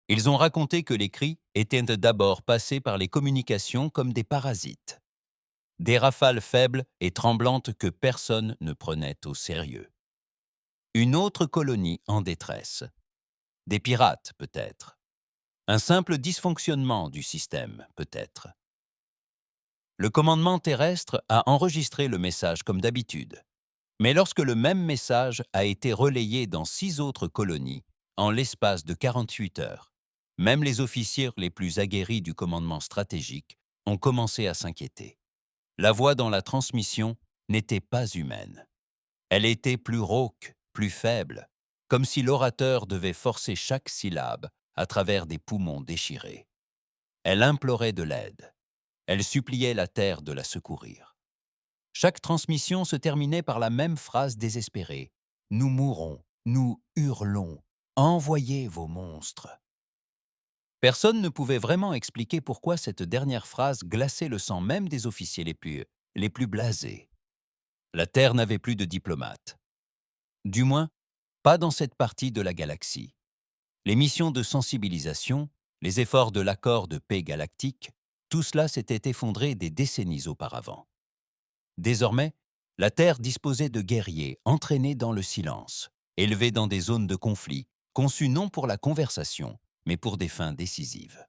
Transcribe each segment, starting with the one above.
Ils ont raconté que les cris étaient d'abord passés par les communications comme des parasites, des rafales faibles et tremblantes que personne ne prenait au sérieux. Une autre colonie en détresse. Des pirates, peut-être. Un simple dysfonctionnement du système, peut-être. Le commandement terrestre a enregistré le message comme d'habitude. Mais lorsque le même message a été relayé dans 6 autres colonies, en l'espace de 48 heures, même les officiers les plus aguerris du commandement stratégique ont commencé à s'inquiéter. La voix dans la transmission n'était pas humaine. Elle était plus rauque, plus faible, comme si l'orateur devait forcer chaque syllabe à travers des poumons déchirés. Elle implorait de l'aide. Elle suppliait la terre de la secourir. Chaque transmission se terminait par la même phrase désespérée. « Nous mourrons, nous hurlons, envoyez vos monstres !» Personne ne pouvait vraiment expliquer pourquoi cette dernière phrase glaçait le sang même des officiers les plus blasés. La Terre n'avait plus de diplomates. Du moins, pas dans cette partie de la galaxie. Les missions de sensibilisation, les efforts de l'accord de paix galactique, tout cela s'était effondré des décennies auparavant. Désormais, la Terre disposait de guerriers entraînés dans le silence, élevés dans des zones de conflit, conçus non pour la conversation, mais pour des fins décisives.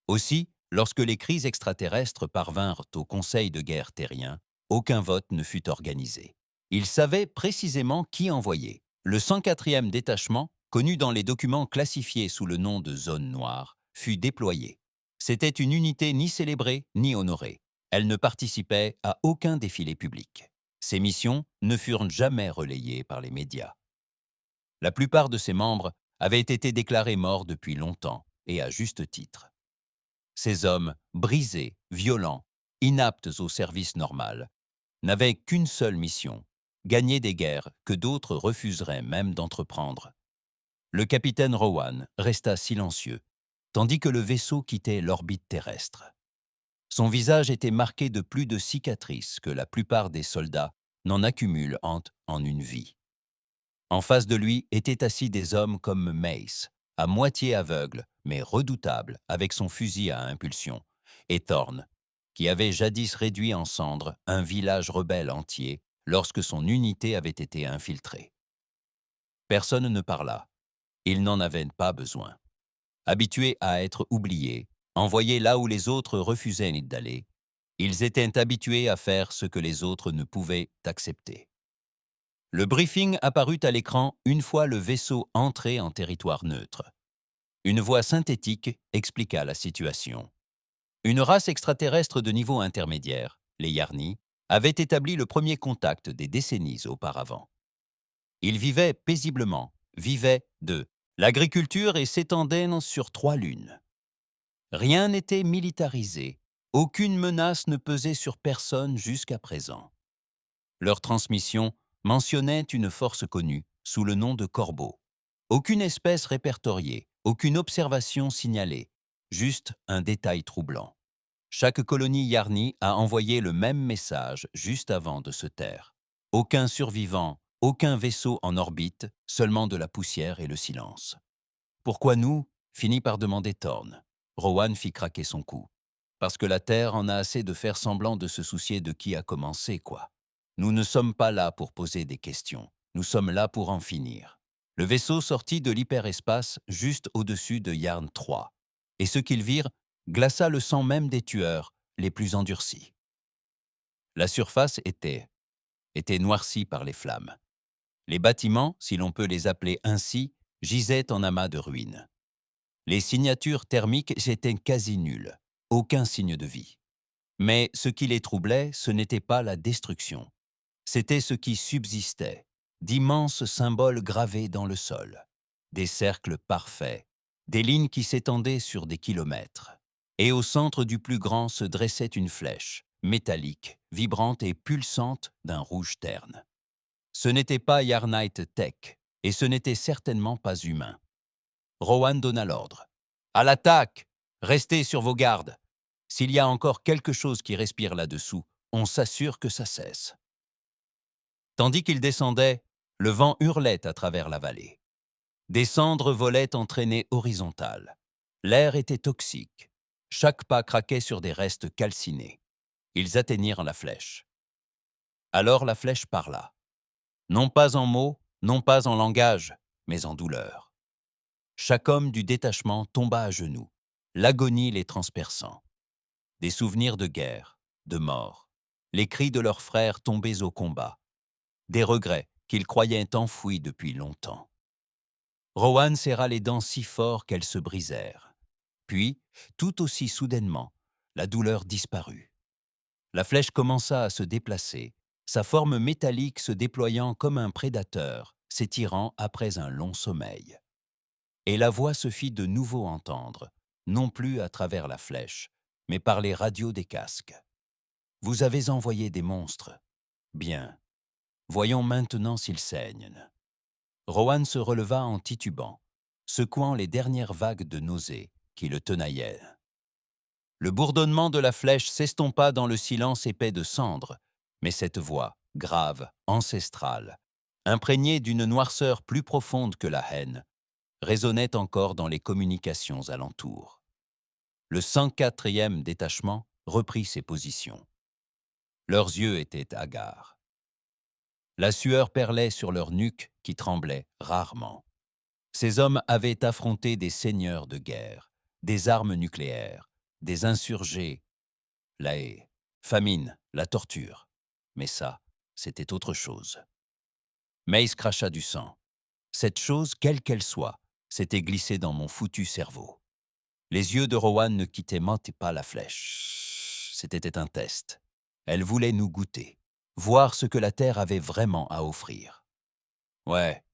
Aussi, lorsque les crises extraterrestres parvinrent au Conseil de guerre terrien, aucun vote ne fut organisé. Ils savaient précisément qui envoyer. Le 104e détachement, connu dans les documents classifiés sous le nom de zone noire, fut déployé. C'était une unité ni célébrée ni honorée. Elle ne participait à aucun défilé public. Ses missions ne furent jamais relayées par les médias. La plupart de ses membres avaient été déclarés morts depuis longtemps, et à juste titre. Ces hommes, brisés, violents, inaptes au service normal, n'avaient qu'une seule mission, gagner des guerres que d'autres refuseraient même d'entreprendre. Le capitaine Rowan resta silencieux, tandis que le vaisseau quittait l'orbite terrestre. Son visage était marqué de plus de cicatrices que la plupart des soldats n'en accumulent en une vie. En face de lui étaient assis des hommes comme Mace, à moitié aveugle, mais redoutable avec son fusil à impulsion, et Thorne, qui avait jadis réduit en cendres un village rebelle entier lorsque son unité avait été infiltrée. Personne ne parla. Ils n'en avaient pas besoin. Habitués à être oubliés, envoyés là où les autres refusaient d'aller, ils étaient habitués à faire ce que les autres ne pouvaient accepter. Le briefing apparut à l'écran une fois le vaisseau entré en territoire neutre. Une voix synthétique expliqua la situation. Une race extraterrestre de niveau intermédiaire, les Yarni, avait établi le premier contact des décennies auparavant. Ils vivaient paisiblement, vivaient de l'agriculture et s'étendaient sur 3 lunes. Rien n'était militarisé, aucune menace ne pesait sur personne jusqu'à présent. Leur transmission mentionnait une force connue, sous le nom de corbeau. Aucune espèce répertoriée, aucune observation signalée, juste un détail troublant. Chaque colonie Yarni a envoyé le même message juste avant de se taire. Aucun survivant, aucun vaisseau en orbite, seulement de la poussière et le silence. « Pourquoi nous ?» finit par demander Thorne. Rowan fit craquer son cou. « Parce que la Terre en a assez de faire semblant de se soucier de qui a commencé, quoi. Nous ne sommes pas là pour poser des questions. Nous sommes là pour en finir. » Le vaisseau sortit de l'hyperespace juste au-dessus de Yarn 3, et ce qu'ils virent glaça le sang même des tueurs les plus endurcis. La surface était noircie par les flammes. Les bâtiments, si l'on peut les appeler ainsi, gisaient en amas de ruines. Les signatures thermiques étaient quasi nulles, aucun signe de vie. Mais ce qui les troublait, ce n'était pas la destruction. C'était ce qui subsistait, d'immenses symboles gravés dans le sol, des cercles parfaits, des lignes qui s'étendaient sur des kilomètres. Et au centre du plus grand se dressait une flèche, métallique, vibrante et pulsante d'un rouge terne. Ce n'était pas Yarnite Tech, et ce n'était certainement pas humain. Rowan donna l'ordre. « À l'attaque! Restez sur vos gardes! S'il y a encore quelque chose qui respire là-dessous, on s'assure que ça cesse. » Tandis qu'il descendait, le vent hurlait à travers la vallée. Des cendres volaient en traînées horizontales. L'air était toxique. Chaque pas craquait sur des restes calcinés. Ils atteignirent la flèche. Alors la flèche parla. Non pas en mots, non pas en langage, mais en douleur. Chaque homme du détachement tomba à genoux, l'agonie les transperçant. Des souvenirs de guerre, de mort, les cris de leurs frères tombés au combat, des regrets qu'ils croyaient enfouis depuis longtemps. Rowan serra les dents si fort qu'elles se brisèrent. Puis, tout aussi soudainement, la douleur disparut. La flèche commença à se déplacer, sa forme métallique se déployant comme un prédateur, s'étirant après un long sommeil. Et la voix se fit de nouveau entendre, non plus à travers la flèche, mais par les radios des casques. « Vous avez envoyé des monstres. Bien. Voyons maintenant s'ils saignent. » Rowan se releva en titubant, secouant les dernières vagues de nausée qui le tenaillaient. Le bourdonnement de la flèche s'estompa dans le silence épais de cendres, mais cette voix, grave, ancestrale, imprégnée d'une noirceur plus profonde que la haine, résonnait encore dans les communications alentour. Le 104e détachement reprit ses positions. Leurs yeux étaient hagards. La sueur perlait sur leurs nuques qui tremblaient rarement. Ces hommes avaient affronté des seigneurs de guerre, des armes nucléaires, des insurgés, la haie, famine, la torture. Mais ça, c'était autre chose. Mace cracha du sang. Cette chose, quelle qu'elle soit, s'était glissée dans mon foutu cerveau. Les yeux de Rowan ne quittaient pas la flèche. C'était un test. Elle voulait nous goûter, voir ce que la Terre avait vraiment à offrir. « Ouais »,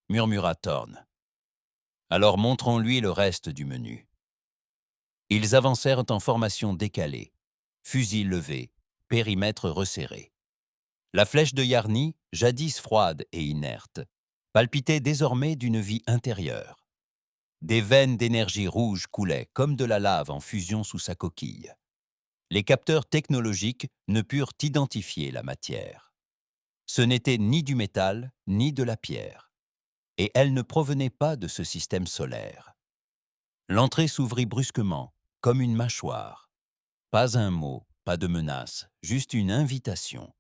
murmura Thorne. « Alors montrons-lui le reste du menu. » Ils avancèrent en formation décalée, fusils levés, périmètre resserré. La flèche de Yarni, jadis froide et inerte, palpitait désormais d'une vie intérieure. Des veines d'énergie rouge coulaient comme de la lave en fusion sous sa coquille. Les capteurs technologiques ne purent identifier la matière. Ce n'était ni du métal, ni de la pierre. Et elle ne provenait pas de ce système solaire. L'entrée s'ouvrit brusquement, comme une mâchoire. Pas un mot, pas de menace, juste une invitation.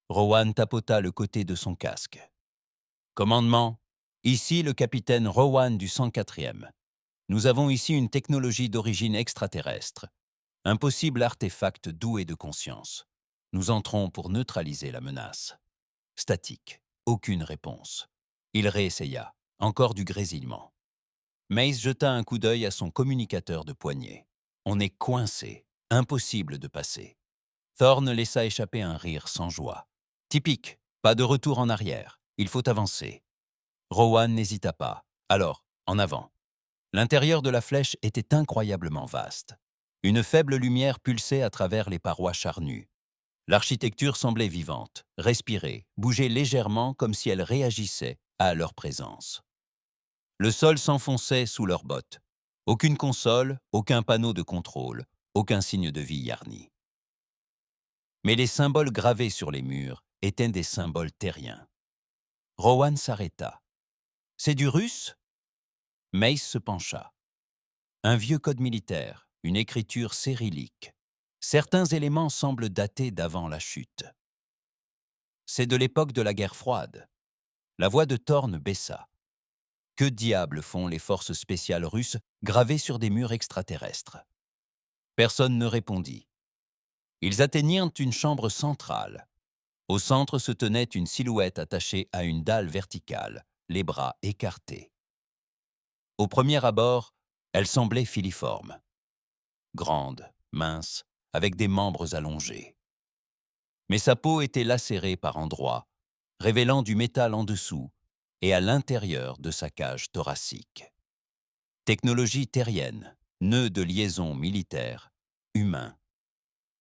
Rowan tapota le côté de son casque. « Commandement, ici le capitaine Rowan du 104e. Nous avons ici une technologie d'origine extraterrestre. Un possible artefact doué de conscience. Nous entrons pour neutraliser la menace. » Statique. Aucune réponse. Il réessaya. Encore du grésillement. Mace jeta un coup d'œil à son communicateur de poignet. On est coincé. Impossible de passer. Thorne laissa échapper un rire sans joie. Typique. Pas de retour en arrière. Il faut avancer. Rowan n'hésita pas. Alors, en avant. L'intérieur de la flèche était incroyablement vaste. Une faible lumière pulsait à travers les parois charnues. L'architecture semblait vivante, respirer, bouger légèrement comme si elle réagissait à leur présence. Le sol s'enfonçait sous leurs bottes. Aucune console, aucun panneau de contrôle, aucun signe de vie Yarni. Mais les symboles gravés sur les murs étaient des symboles terriens. Rowan s'arrêta. « C'est du russe ?» Mace se pencha. Un vieux code militaire, une écriture cyrillique. Certains éléments semblent dater d'avant la chute. C'est de l'époque de la guerre froide. La voix de Thorne baissa. Que diable font les forces spéciales russes gravées sur des murs extraterrestres? Personne ne répondit. Ils atteignirent une chambre centrale. Au centre se tenait une silhouette attachée à une dalle verticale, les bras écartés. Au premier abord, elle semblait filiforme. Grande, mince, avec des membres allongés. Mais sa peau était lacérée par endroits, révélant du métal en dessous et à l'intérieur de sa cage thoracique. Technologie terrienne, nœud de liaison militaire, humain.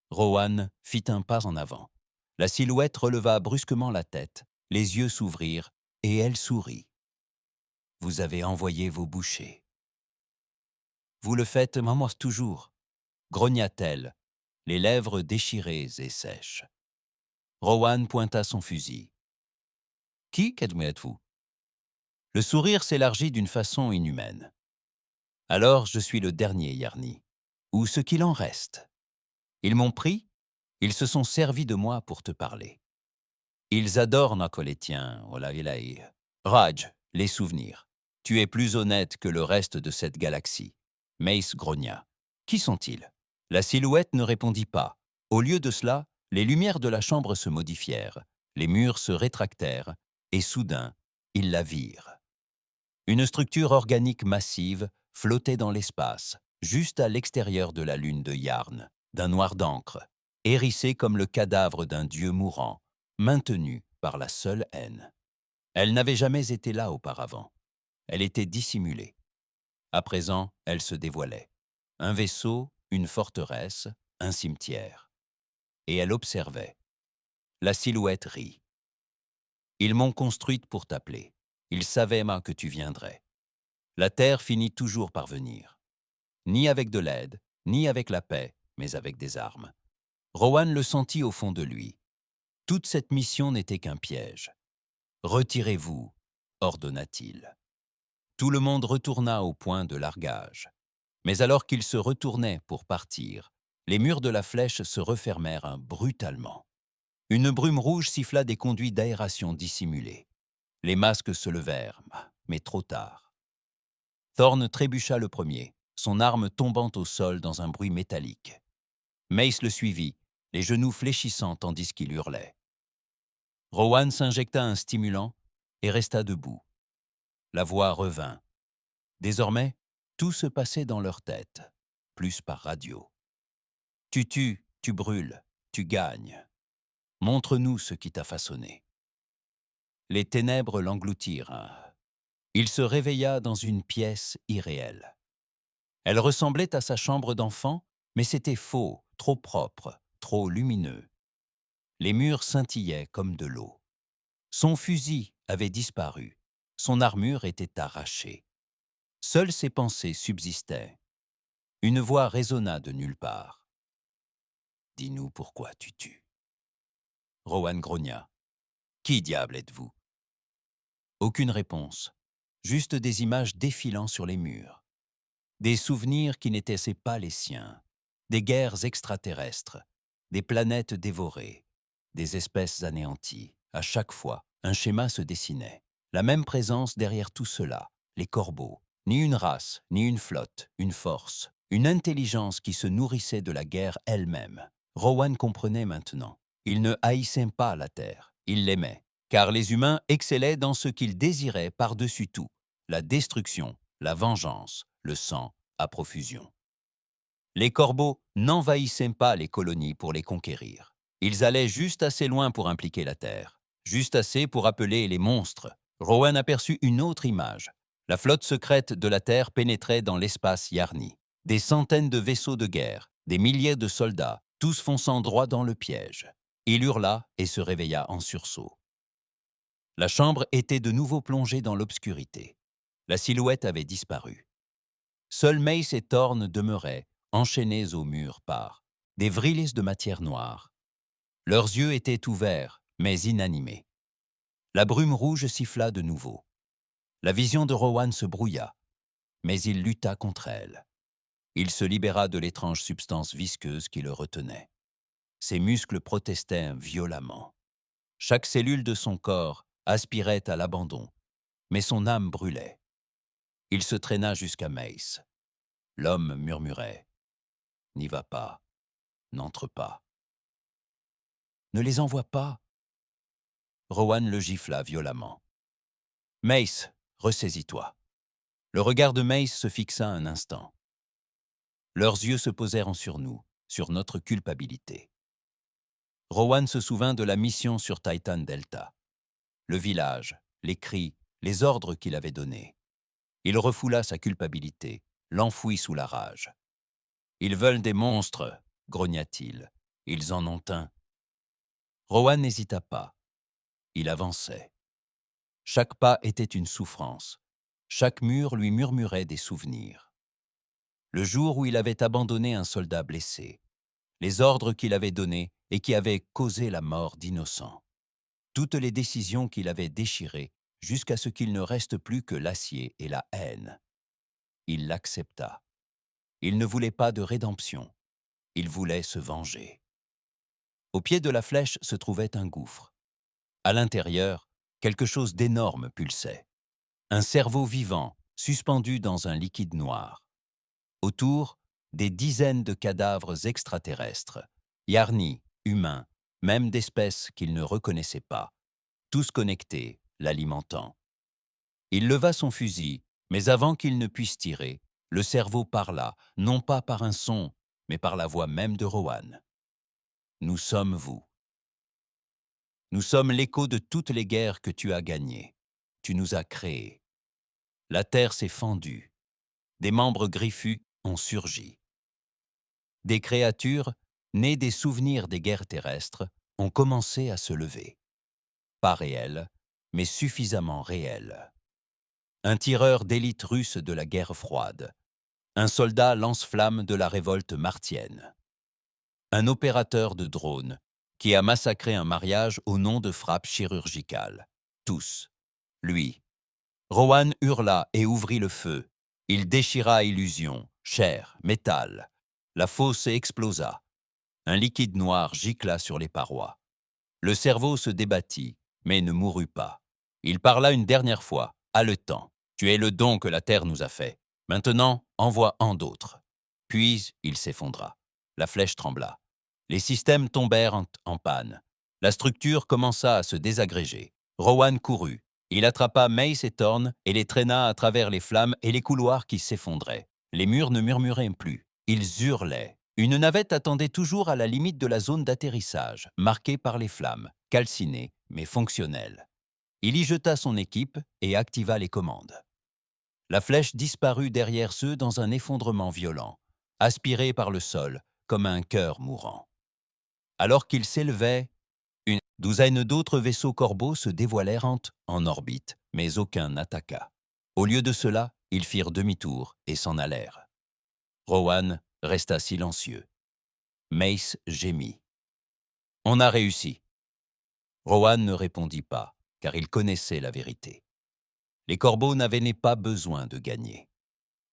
Rowan fit un pas en avant. La silhouette releva brusquement la tête, les yeux s'ouvrirent et elle sourit. « Vous avez envoyé vos bouchers. »« Vous le faites, maman, toujours, » grogna-t-elle, les lèvres déchirées et sèches. Rowan pointa son fusil. « Qui êtes-vous » Le sourire s'élargit d'une façon inhumaine. Alors je suis le dernier Yarni, ou ce qu'il en reste. Ils m'ont pris, ils se sont servis de moi pour te parler. Ils adorent Nakolétien, Olaïlaï. Raj, les souvenirs. Tu es plus honnête que le reste de cette galaxie. Mace grogna. Qui sont-ils? La silhouette ne répondit pas. Au lieu de cela, les lumières de la chambre se modifièrent, les murs se rétractèrent, et soudain, ils la virent. Une structure organique massive flottait dans l'espace, juste à l'extérieur de la lune de Yarn, d'un noir d'encre, hérissé comme le cadavre d'un dieu mourant, maintenu par la seule haine. Elle n'avait jamais été là auparavant. Elle était dissimulée. À présent, elle se dévoilait. Un vaisseau, une forteresse, un cimetière. Et elle observait. La silhouette rit. Ils m'ont construite pour t'appeler. Ils savaient, que tu viendrais. La terre finit toujours par venir. Ni avec de l'aide, ni avec la paix, mais avec des armes. Rowan le sentit au fond de lui. Toute cette mission n'était qu'un piège. Retirez-vous, ordonna-t-il. Tout le monde retourna au point de largage. Mais alors qu'il se retournait pour partir, les murs de la flèche se refermèrent brutalement. Une brume rouge siffla des conduits d'aération dissimulés. Les masques se levèrent, mais trop tard. Thorn trébucha le premier, son arme tombant au sol dans un bruit métallique. Mace le suivit, les genoux fléchissant tandis qu'il hurlait. Rowan s'injecta un stimulant et resta debout. La voix revint. Désormais, tout se passait dans leur tête, plus par radio. Tu tues, tu brûles, tu gagnes. Montre-nous ce qui t'a façonné. Les ténèbres l'engloutirent. Il se réveilla dans une pièce irréelle. Elle ressemblait à sa chambre d'enfant, mais c'était faux, trop propre, trop lumineux. Les murs scintillaient comme de l'eau. Son fusil avait disparu, son armure était arrachée. Seules ses pensées subsistaient. Une voix résonna de nulle part. « Dis-nous pourquoi tu tues. » Rowan grogna. « Qui diable êtes-vous » Aucune réponse, juste des images défilant sur les murs. Des souvenirs qui n'étaient pas les siens, des guerres extraterrestres, des planètes dévorées, des espèces anéanties. À chaque fois, un schéma se dessinait. La même présence derrière tout cela, les corbeaux. Ni une race, ni une flotte, une force, une intelligence qui se nourrissait de la guerre elle-même. Rowan comprenait maintenant. Il ne haïssait pas la Terre, il l'aimait, car les humains excellaient dans ce qu'ils désiraient par-dessus tout, la destruction, la vengeance, le sang à profusion. Les corbeaux n'envahissaient pas les colonies pour les conquérir. Ils allaient juste assez loin pour impliquer la Terre, juste assez pour appeler les monstres. Rowan aperçut une autre image. La flotte secrète de la Terre pénétrait dans l'espace Yarni. Des centaines de vaisseaux de guerre, des milliers de soldats, tous fonçant droit dans le piège. Il hurla et se réveilla en sursaut. La chambre était de nouveau plongée dans l'obscurité. La silhouette avait disparu. Seuls Mace et Thorn demeuraient, enchaînés au mur par des vrilles de matière noire. Leurs yeux étaient ouverts, mais inanimés. La brume rouge siffla de nouveau. La vision de Rowan se brouilla, mais il lutta contre elle. Il se libéra de l'étrange substance visqueuse qui le retenait. Ses muscles protestaient violemment. Chaque cellule de son corps aspirait à l'abandon, mais son âme brûlait. Il se traîna jusqu'à Mace. L'homme murmurait « N'y va pas, n'entre pas. » « Ne les envoie pas !» Rowan le gifla violemment. « Mace, ressaisis-toi. » Le regard de Mace se fixa un instant. Leurs yeux se posèrent sur nous, sur notre culpabilité. Rowan se souvint de la mission sur Titan Delta. Le village, les cris, les ordres qu'il avait donnés. Il refoula sa culpabilité, l'enfouit sous la rage. « Ils veulent des monstres !» grogna-t-il. « Ils en ont un. » Rowan n'hésita pas. Il avançait. Chaque pas était une souffrance. Chaque mur lui murmurait des souvenirs. Le jour où il avait abandonné un soldat blessé, les ordres qu'il avait donnés et qui avaient causé la mort d'innocents, toutes les décisions qu'il avait déchirées jusqu'à ce qu'il ne reste plus que l'acier et la haine. il l'accepta. Il ne voulait pas de rédemption. Il voulait se venger. Au pied de la flèche se trouvait un gouffre. À l'intérieur, quelque chose d'énorme pulsait. Un cerveau vivant, suspendu dans un liquide noir. Autour, des dizaines de cadavres extraterrestres, yarnis, humains, même d'espèces qu'il ne reconnaissait pas, tous connectés, l'alimentant. Il leva son fusil, mais avant qu'il ne puisse tirer, le cerveau parla, non pas par un son, mais par la voix même de Rowan. « Nous sommes vous. Nous sommes l'écho de toutes les guerres que tu as gagnées. Tu nous as créés. La terre s'est fendue. Des membres griffus ont surgi. Des créatures, nées des souvenirs des guerres terrestres, ont commencé à se lever. Pas réelles, mais suffisamment réelles. Un tireur d'élite russe de la guerre froide. Un soldat lance-flamme de la révolte martienne. Un opérateur de drone qui a massacré un mariage au nom de frappes chirurgicales. Tous. Lui. Rowan hurla et ouvrit le feu. Il déchira illusion, chair, métal. La fosse explosa. Un liquide noir gicla sur les parois. Le cerveau se débattit, mais ne mourut pas. Il parla une dernière fois, haletant. « Tu es le don que la terre nous a fait. Maintenant, envoie-en d'autres. » Puis il s'effondra. La flèche trembla. Les systèmes tombèrent en panne. La structure commença à se désagréger. Rowan courut. Il attrapa Mace et Thorn et les traîna à travers les flammes et les couloirs qui s'effondraient. Les murs ne murmuraient plus. Ils hurlaient. Une navette attendait toujours à la limite de la zone d'atterrissage, marquée par les flammes, calcinée mais fonctionnelle. Il y jeta son équipe et activa les commandes. La flèche disparut derrière ceux dans un effondrement violent, aspiré par le sol comme un cœur mourant. Alors qu'il s'élevait, une douzaine d'autres vaisseaux Corbeau se dévoilèrent en orbite, mais aucun n'attaqua. Au lieu de cela, ils firent demi-tour et s'en allèrent. Rowan resta silencieux. Mace gémit. « On a réussi. » Rowan ne répondit pas, car il connaissait la vérité. Les Corbeaux n'avaient pas besoin de gagner.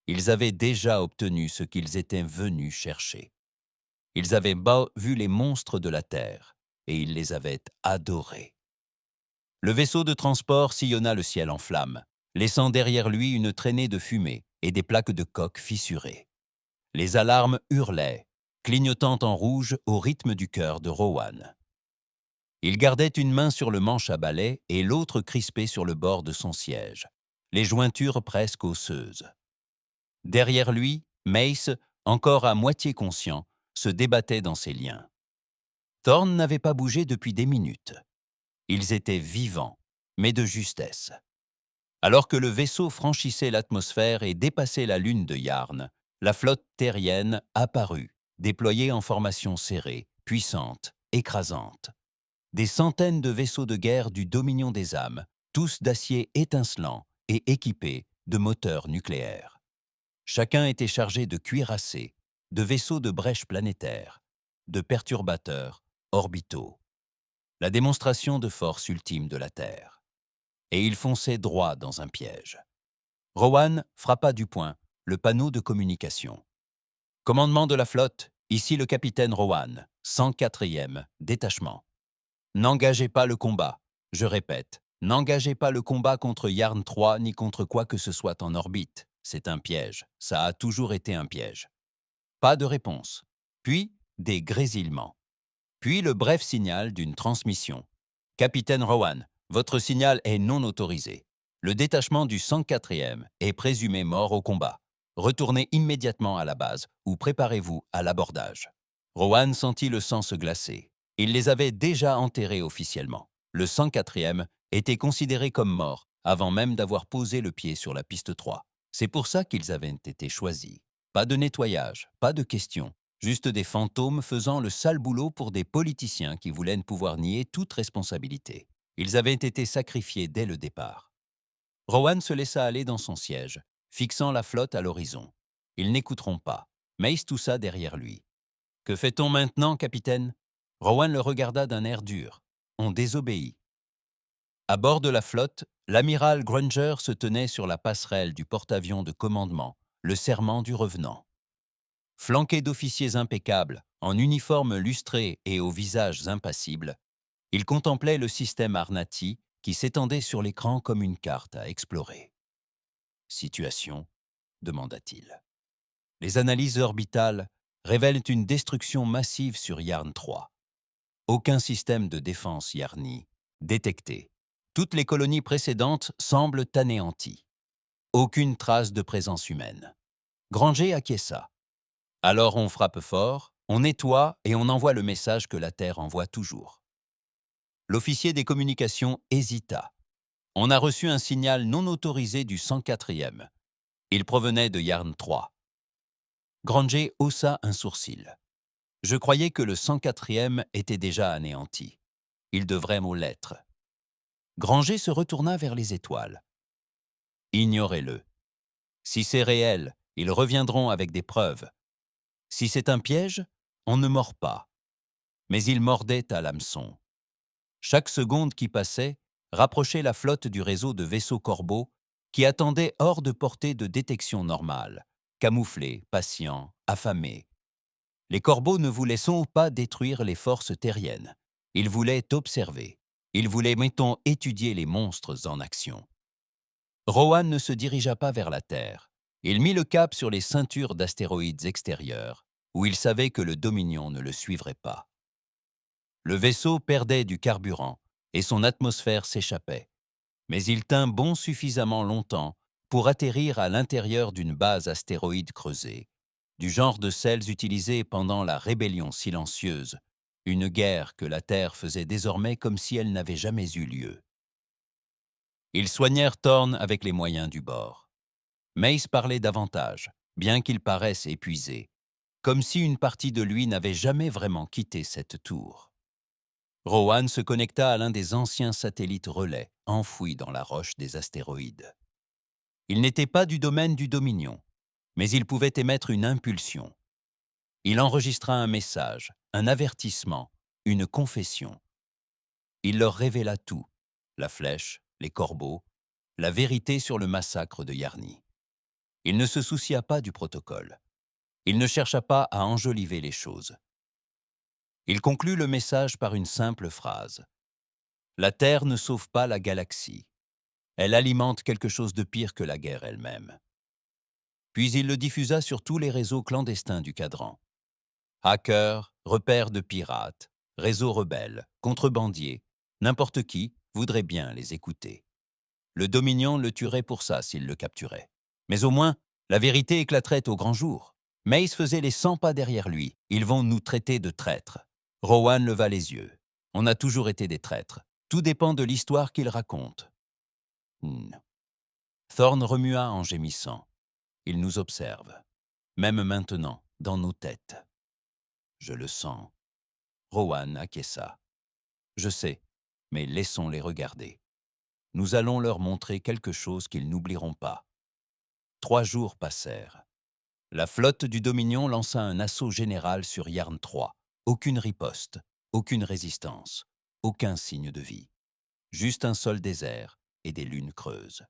Ils avaient déjà obtenu ce qu'ils étaient venus chercher. Ils avaient vu les monstres de la Terre, et ils les avaient adorés. Le vaisseau de transport sillonna le ciel en flammes, laissant derrière lui une traînée de fumée et des plaques de coque fissurées. Les alarmes hurlaient, clignotant en rouge au rythme du cœur de Rowan. Il gardait une main sur le manche à balai et l'autre crispée sur le bord de son siège, les jointures presque osseuses. Derrière lui, Mace, encore à moitié conscient, se débattait dans ses liens. Thorn n'avait pas bougé depuis des minutes. Ils étaient vivants, mais de justesse. Alors que le vaisseau franchissait l'atmosphère et dépassait la lune de Yarn, la flotte terrienne apparut, déployée en formation serrée, puissante, écrasante. Des centaines de vaisseaux de guerre du Dominion des âmes, tous d'acier étincelant et équipés de moteurs nucléaires. Chacun était chargé de cuirassés, de vaisseaux de brèche planétaires, de perturbateurs orbitaux. La démonstration de force ultime de la Terre. Et il fonçait droit dans un piège. Rowan frappa du poing le panneau de communication. « Commandement de la flotte, ici le capitaine Rowan, 104e détachement. N'engagez pas le combat. Je répète, n'engagez pas le combat contre Yarn 3 ni contre quoi que ce soit en orbite. C'est un piège. Ça a toujours été un piège. » Pas de réponse. Puis, des grésillements. Puis le bref signal d'une transmission. « Capitaine Rowan, votre signal est non autorisé. Le détachement du 104e est présumé mort au combat. Retournez immédiatement à la base ou préparez-vous à l'abordage. » Rowan sentit le sang se glacer. Il les avait déjà enterrés officiellement. Le 104e était considéré comme mort avant même d'avoir posé le pied sur la piste 3. C'est pour ça qu'ils avaient été choisis. Pas de nettoyage, pas de questions. Juste des fantômes faisant le sale boulot pour des politiciens qui voulaient ne pouvoir nier toute responsabilité. Ils avaient été sacrifiés dès le départ. Rowan se laissa aller dans son siège, fixant la flotte à l'horizon. Ils n'écouteront pas. Mace toussa derrière lui. « Que fait-on maintenant, capitaine ?» Rowan le regarda d'un air dur. « On désobéit. » À bord de la flotte, l'amiral Granger se tenait sur la passerelle du porte-avions de commandement, le serment du revenant. Flanqués d'officiers impeccables, en uniforme lustré et aux visages impassibles, ils contemplaient le système Arnati qui s'étendait sur l'écran comme une carte à explorer. « Situation ?» demanda-t-il. « Les analyses orbitales révèlent une destruction massive sur Yarn 3. Aucun système de défense Yarni détecté. Toutes les colonies précédentes semblent anéanties. Aucune trace de présence humaine. » Granger acquiesça. « Alors on frappe fort, on nettoie et on envoie le message que la Terre envoie toujours. » L'officier des communications hésita. On a reçu un signal non autorisé du 104e. Il provenait de Yarn 3. Granger haussa un sourcil. Je croyais que le 104e était déjà anéanti. Il devrait m'en l'être. Granger se retourna vers les étoiles. Ignorez-le. Si c'est réel, ils reviendront avec des preuves. Si c'est un piège, on ne mord pas. Mais ils mordaient à l'hameçon. Chaque seconde qui passait rapprochait la flotte du réseau de vaisseaux Corbeau qui attendait hors de portée de détection normale, camouflés, patients, affamés. Les Corbeaux ne voulaient sans pas détruire les forces terriennes. Ils voulaient observer. Ils voulaient, mettons, étudier les monstres en action. Rowan ne se dirigea pas vers la Terre. Il mit le cap sur les ceintures d'astéroïdes extérieurs, où il savait que le Dominion ne le suivrait pas. Le vaisseau perdait du carburant et son atmosphère s'échappait. Mais il tint bon suffisamment longtemps pour atterrir à l'intérieur d'une base astéroïde creusée, du genre de celles utilisées pendant la Rébellion silencieuse, une guerre que la Terre faisait désormais comme si elle n'avait jamais eu lieu. Ils soignèrent Thorne avec les moyens du bord. Mace parlait davantage, bien qu'il paraisse épuisé, comme si une partie de lui n'avait jamais vraiment quitté cette tour. Rowan se connecta à l'un des anciens satellites relais enfouis dans la roche des astéroïdes. Il n'était pas du domaine du Dominion, mais il pouvait émettre une impulsion. Il enregistra un message, un avertissement, une confession. Il leur révéla tout, la flèche, les corbeaux, la vérité sur le massacre de Yarni. Il ne se soucia pas du protocole. Il ne chercha pas à enjoliver les choses. Il conclut le message par une simple phrase. La Terre ne sauve pas la galaxie. Elle alimente quelque chose de pire que la guerre elle-même. Puis il le diffusa sur tous les réseaux clandestins du cadran. Hackers, repères de pirates, réseaux rebelles, contrebandiers, n'importe qui voudrait bien les écouter. Le Dominion le tuerait pour ça s'il le capturait. Mais au moins, la vérité éclaterait au grand jour. Mace faisait les 100 pas derrière lui. Ils vont nous traiter de traîtres. Rowan leva les yeux. On a toujours été des traîtres. Tout dépend de l'histoire qu'ils racontent. Thorne remua en gémissant. Il nous observe. Même maintenant, dans nos têtes. Je le sens. Rowan acquiesça. Je sais, mais laissons-les regarder. Nous allons leur montrer quelque chose qu'ils n'oublieront pas. 3 jours passèrent. La flotte du Dominion lança un assaut général sur Yarn 3. Aucune riposte, aucune résistance, aucun signe de vie. Juste un sol désert et des lunes creuses.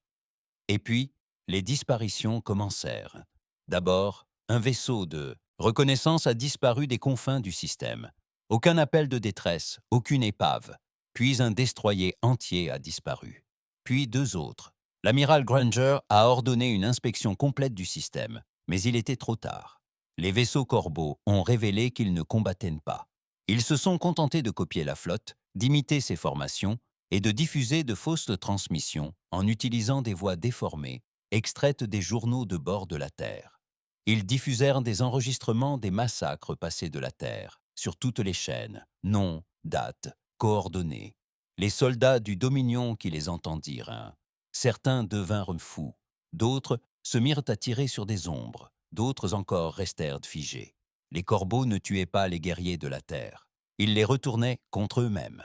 Et puis, les disparitions commencèrent. D'abord, un vaisseau de reconnaissance a disparu des confins du système. Aucun appel de détresse, aucune épave. Puis un destroyer entier a disparu. Puis 2 autres. L'amiral Granger a ordonné une inspection complète du système, mais il était trop tard. Les vaisseaux Corbeau ont révélé qu'ils ne combattaient pas. Ils se sont contentés de copier la flotte, d'imiter ses formations et de diffuser de fausses transmissions en utilisant des voix déformées, extraites des journaux de bord de la Terre. Ils diffusèrent des enregistrements des massacres passés de la Terre, sur toutes les chaînes, noms, dates, coordonnées. Les soldats du Dominion qui les entendirent, certains devinrent fous, d'autres se mirent à tirer sur des ombres, d'autres encore restèrent figés. Les Corbeaux ne tuaient pas les guerriers de la Terre, ils les retournaient contre eux-mêmes.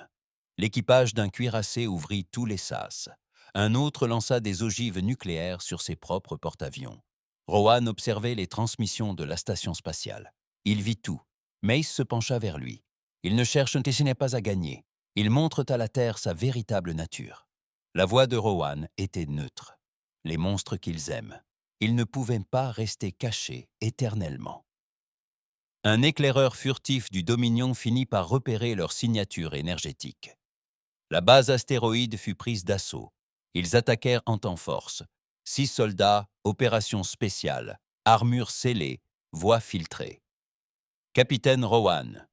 L'équipage d'un cuirassé ouvrit tous les sas. Un autre lança des ogives nucléaires sur ses propres porte-avions. Rowan observait les transmissions de la station spatiale. Il vit tout. Mace se pencha vers lui. Il ne cherche ce n'est pas à gagner. Il montre à la Terre sa véritable nature. La voix de Rowan était neutre. Les monstres qu'ils aiment. Ils ne pouvaient pas rester cachés éternellement. Un éclaireur furtif du Dominion finit par repérer leur signature énergétique. La base astéroïde fut prise d'assaut. Ils attaquèrent en temps force. 6 soldats, opération spéciale, armure scellée, voie filtrée. Capitaine Rowan,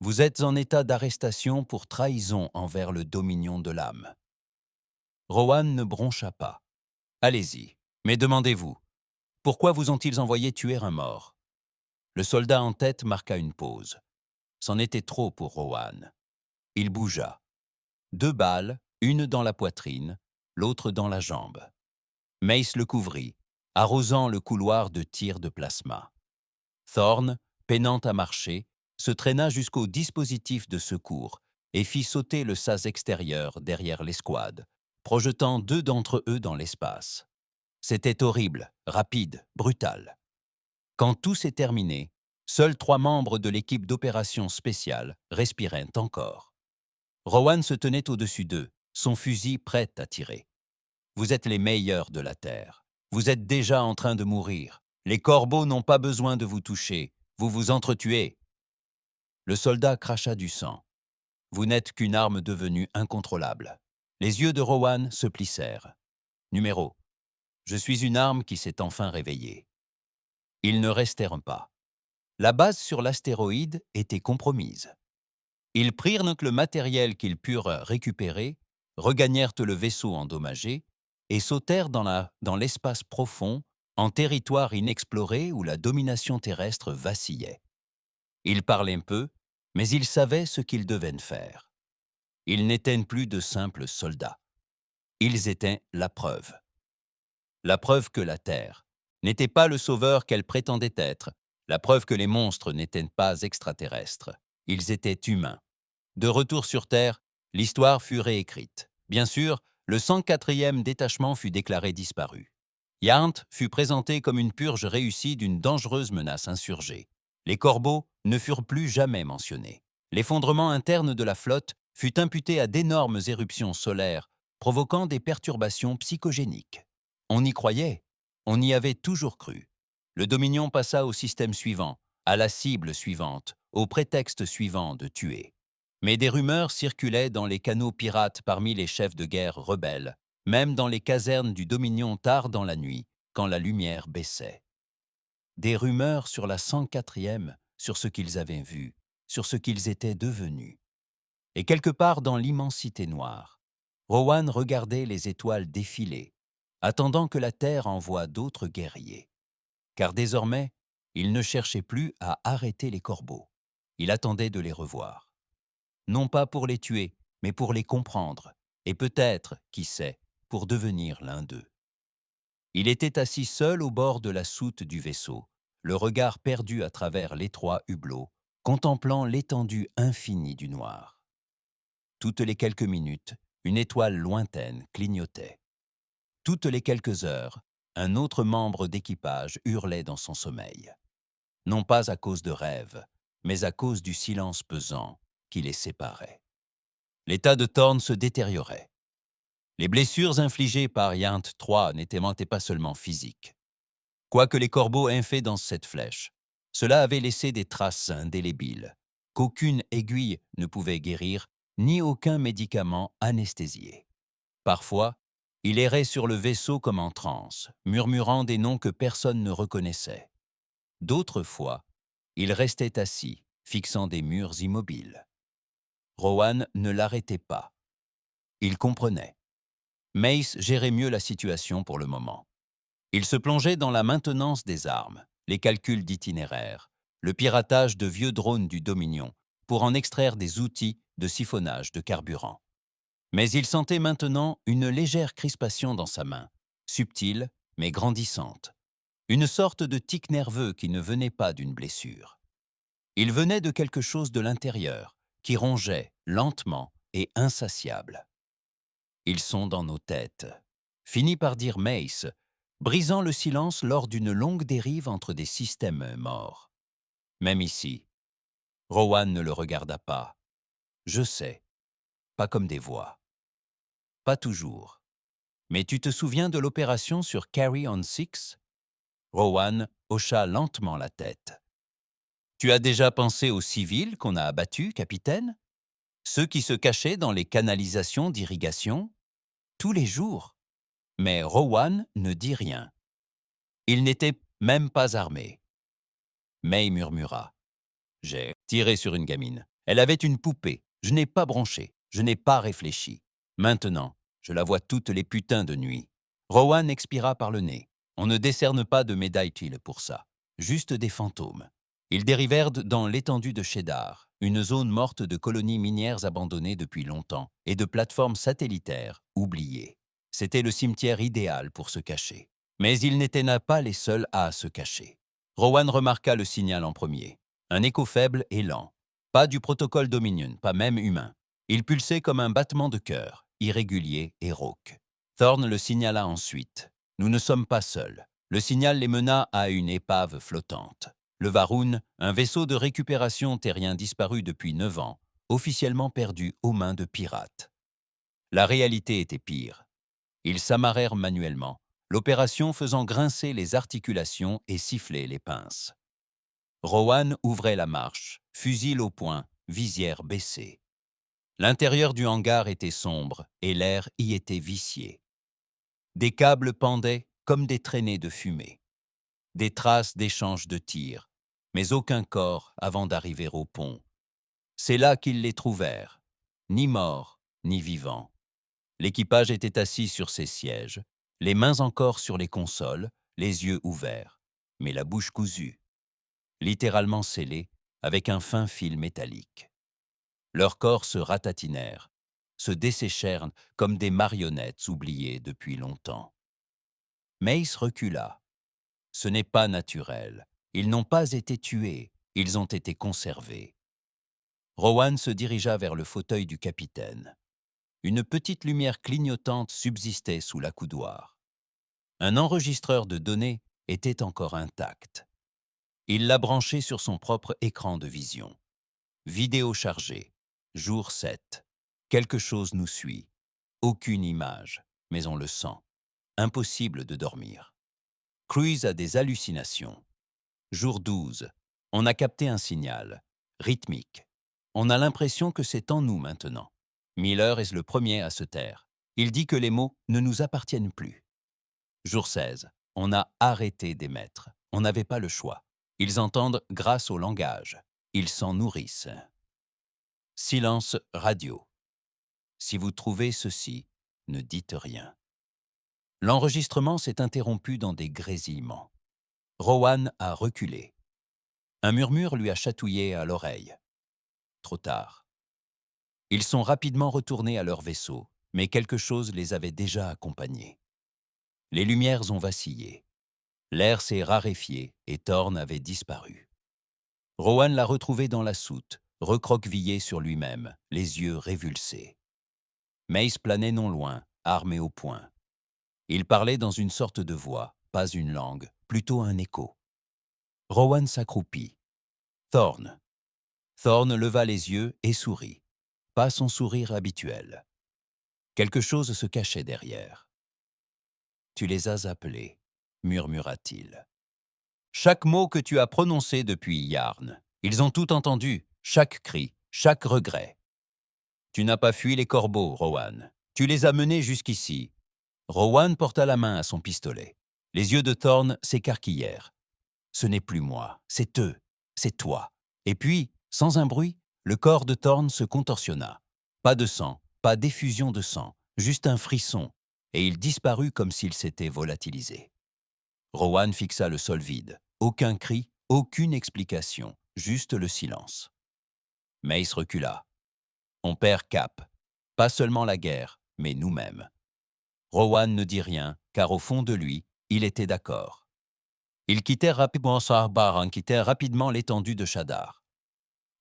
vous êtes en état d'arrestation pour trahison envers le Dominion de l'âme. Rowan ne broncha pas. Allez-y, mais demandez-vous, pourquoi vous ont-ils envoyé tuer un mort? Le soldat en tête marqua une pause. C'en était trop pour Rowan. Il bougea. 2 balles, une dans la poitrine, l'autre dans la jambe. Mace le couvrit, arrosant le couloir de tirs de plasma. Thorne, peinant à marcher, se traîna jusqu'au dispositif de secours et fit sauter le sas extérieur derrière l'escouade, projetant 2 d'entre eux dans l'espace. C'était horrible, rapide, brutal. Quand tout s'est terminé, seuls 3 membres de l'équipe d'opération spéciale respiraient encore. Rowan se tenait au-dessus d'eux, son fusil prêt à tirer. « Vous êtes les meilleurs de la Terre. Vous êtes déjà en train de mourir. Les corbeaux n'ont pas besoin de vous toucher. Vous vous entretuez. » Le soldat cracha du sang. « Vous n'êtes qu'une arme devenue incontrôlable. » Les yeux de Rowan se plissèrent. « Numéro. Je suis une arme qui s'est enfin réveillée. » Ils ne restèrent pas. La base sur l'astéroïde était compromise. Ils prirent donc le matériel qu'ils purent récupérer, regagnèrent le vaisseau endommagé et sautèrent dans l'espace profond, en territoire inexploré où la domination terrestre vacillait. Ils parlaient peu, mais ils savaient ce qu'ils devaient faire. Ils n'étaient plus de simples soldats. Ils étaient la preuve. La preuve que la Terre n'était pas le sauveur qu'elle prétendait être, la preuve que les monstres n'étaient pas extraterrestres. Ils étaient humains. De retour sur Terre, l'histoire fut réécrite. Bien sûr, le 104e détachement fut déclaré disparu. Yarnt fut présenté comme une purge réussie d'une dangereuse menace insurgée. Les corbeaux ne furent plus jamais mentionnés. L'effondrement interne de la flotte fut imputé à d'énormes éruptions solaires, provoquant des perturbations psychogéniques. On y croyait, on y avait toujours cru. Le Dominion passa au système suivant, à la cible suivante, au prétexte suivant de tuer. Mais des rumeurs circulaient dans les canaux pirates parmi les chefs de guerre rebelles, même dans les casernes du Dominion tard dans la nuit, quand la lumière baissait. Des rumeurs sur la 104e, sur ce qu'ils avaient vu, sur ce qu'ils étaient devenus. Et quelque part dans l'immensité noire, Rowan regardait les étoiles défiler, attendant que la Terre envoie d'autres guerriers. Car désormais, il ne cherchait plus à arrêter les corbeaux. Il attendait de les revoir. Non pas pour les tuer, mais pour les comprendre, et peut-être, qui sait, pour devenir l'un d'eux. Il était assis seul au bord de la soute du vaisseau, le regard perdu à travers l'étroit hublot, contemplant l'étendue infinie du noir. Toutes les quelques minutes, une étoile lointaine clignotait. Toutes les quelques heures, un autre membre d'équipage hurlait dans son sommeil. Non pas à cause de rêves, mais à cause du silence pesant qui les séparait. L'état de Thorne se détériorait. Les blessures infligées par Yant III n'étaient pas seulement physiques. Quoique les corbeaux aient fait dans cette flèche, cela avait laissé des traces indélébiles, qu'aucune aiguille ne pouvait guérir, ni aucun médicament anesthésié. Parfois, il errait sur le vaisseau comme en transe, murmurant des noms que personne ne reconnaissait. D'autres fois, il restait assis, fixant des murs immobiles. Rowan ne l'arrêtait pas. Il comprenait. Mace gérait mieux la situation pour le moment. Il se plongeait dans la maintenance des armes, les calculs d'itinéraire, le piratage de vieux drones du Dominion pour en extraire des outils de siphonnage de carburant. Mais il sentait maintenant une légère crispation dans sa main, subtile mais grandissante. Une sorte de tic nerveux qui ne venait pas d'une blessure. Il venait de quelque chose de l'intérieur, qui rongeait lentement et insatiable. « Ils sont dans nos têtes », finit par dire Mace, brisant le silence lors d'une longue dérive entre des systèmes morts. Même ici, Rowan ne le regarda pas. « Je sais, pas comme des voix. » « Pas toujours. Mais tu te souviens de l'opération sur Carry-on-Six ? Rowan hocha lentement la tête. « Tu as déjà pensé aux civils qu'on a abattus, capitaine? Ceux qui se cachaient dans les canalisations d'irrigation? Tous les jours. » Mais Rowan ne dit rien. Il n'était même pas armé. May murmura. « J'ai tiré sur une gamine. Elle avait une poupée. Je n'ai pas bronché. Je n'ai pas réfléchi. Maintenant, je la vois toutes les putains de nuit. » Rowan expira par le nez. On ne décerne pas de médaille-t-il pour ça. Juste des fantômes. Ils dérivèrent dans l'étendue de Cheddar, une zone morte de colonies minières abandonnées depuis longtemps et de plateformes satellitaires oubliées. C'était le cimetière idéal pour se cacher. Mais ils n'étaient pas les seuls à se cacher. Rowan remarqua le signal en premier. Un écho faible et lent. Pas du protocole Dominion, pas même humain. Il pulsait comme un battement de cœur, irrégulier et rauque. Thorne le signala ensuite. « Nous ne sommes pas seuls. » Le signal les mena à une épave flottante. Le Varun, un vaisseau de récupération terrien disparu depuis 9 ans, officiellement perdu aux mains de pirates. La réalité était pire. Ils s'amarrèrent manuellement, l'opération faisant grincer les articulations et siffler les pinces. Rowan ouvrait la marche, fusil au poing, visière baissée. L'intérieur du hangar était sombre et l'air y était vicié. Des câbles pendaient comme des traînées de fumée. Des traces d'échanges de tirs, mais aucun corps avant d'arriver au pont. C'est là qu'ils les trouvèrent, ni morts, ni vivants. L'équipage était assis sur ses sièges, les mains encore sur les consoles, les yeux ouverts, mais la bouche cousue, littéralement scellée avec un fin fil métallique. Leurs corps se ratatinèrent, se desséchèrent comme des marionnettes oubliées depuis longtemps. Mace recula. Ce n'est pas naturel. Ils n'ont pas été tués, ils ont été conservés. Rowan se dirigea vers le fauteuil du capitaine. Une petite lumière clignotante subsistait sous l'accoudoir. Un enregistreur de données était encore intact. Il l'a branché sur son propre écran de vision. Vidéo chargée. Jour 7. Quelque chose nous suit. Aucune image, mais on le sent. Impossible de dormir. Cruise a des hallucinations. Jour 12. On a capté un signal. Rythmique. On a l'impression que c'est en nous maintenant. Miller est le premier à se taire. Il dit que les mots ne nous appartiennent plus. Jour 16. On a arrêté d'émettre. On n'avait pas le choix. Ils entendent grâce au langage. Ils s'en nourrissent. Silence radio. Si vous trouvez ceci, ne dites rien. L'enregistrement s'est interrompu dans des grésillements. Rowan a reculé. Un murmure lui a chatouillé à l'oreille. Trop tard. Ils sont rapidement retournés à leur vaisseau, mais quelque chose les avait déjà accompagnés. Les lumières ont vacillé. L'air s'est raréfié et Thorne avait disparu. Rowan l'a retrouvé dans la soute, recroquevillé sur lui-même, les yeux révulsés. Mace planait non loin, armé au poing. Il parlait dans une sorte de voix, pas une langue, plutôt un écho. Rowan s'accroupit. « Thorne. » Thorne leva les yeux et sourit. Pas son sourire habituel. Quelque chose se cachait derrière. « Tu les as appelés, » murmura-t-il. « Chaque mot que tu as prononcé depuis Yarn, ils ont tout entendu, chaque cri, chaque regret. Tu n'as pas fui les corbeaux, Rowan. Tu les as menés jusqu'ici. » Rowan porta la main à son pistolet. Les yeux de Thorne s'écarquillèrent. « Ce n'est plus moi, c'est eux, c'est toi. » Et puis, sans un bruit, le corps de Thorne se contorsionna. Pas de sang, pas d'effusion de sang, juste un frisson, et il disparut comme s'il s'était volatilisé. Rowan fixa le sol vide. Aucun cri, aucune explication, juste le silence. Mace recula. On perd cap. Pas seulement la guerre, mais nous-mêmes. Rowan ne dit rien, car au fond de lui, il était d'accord. Ils quittèrent rapidement l'étendue de Cheddar.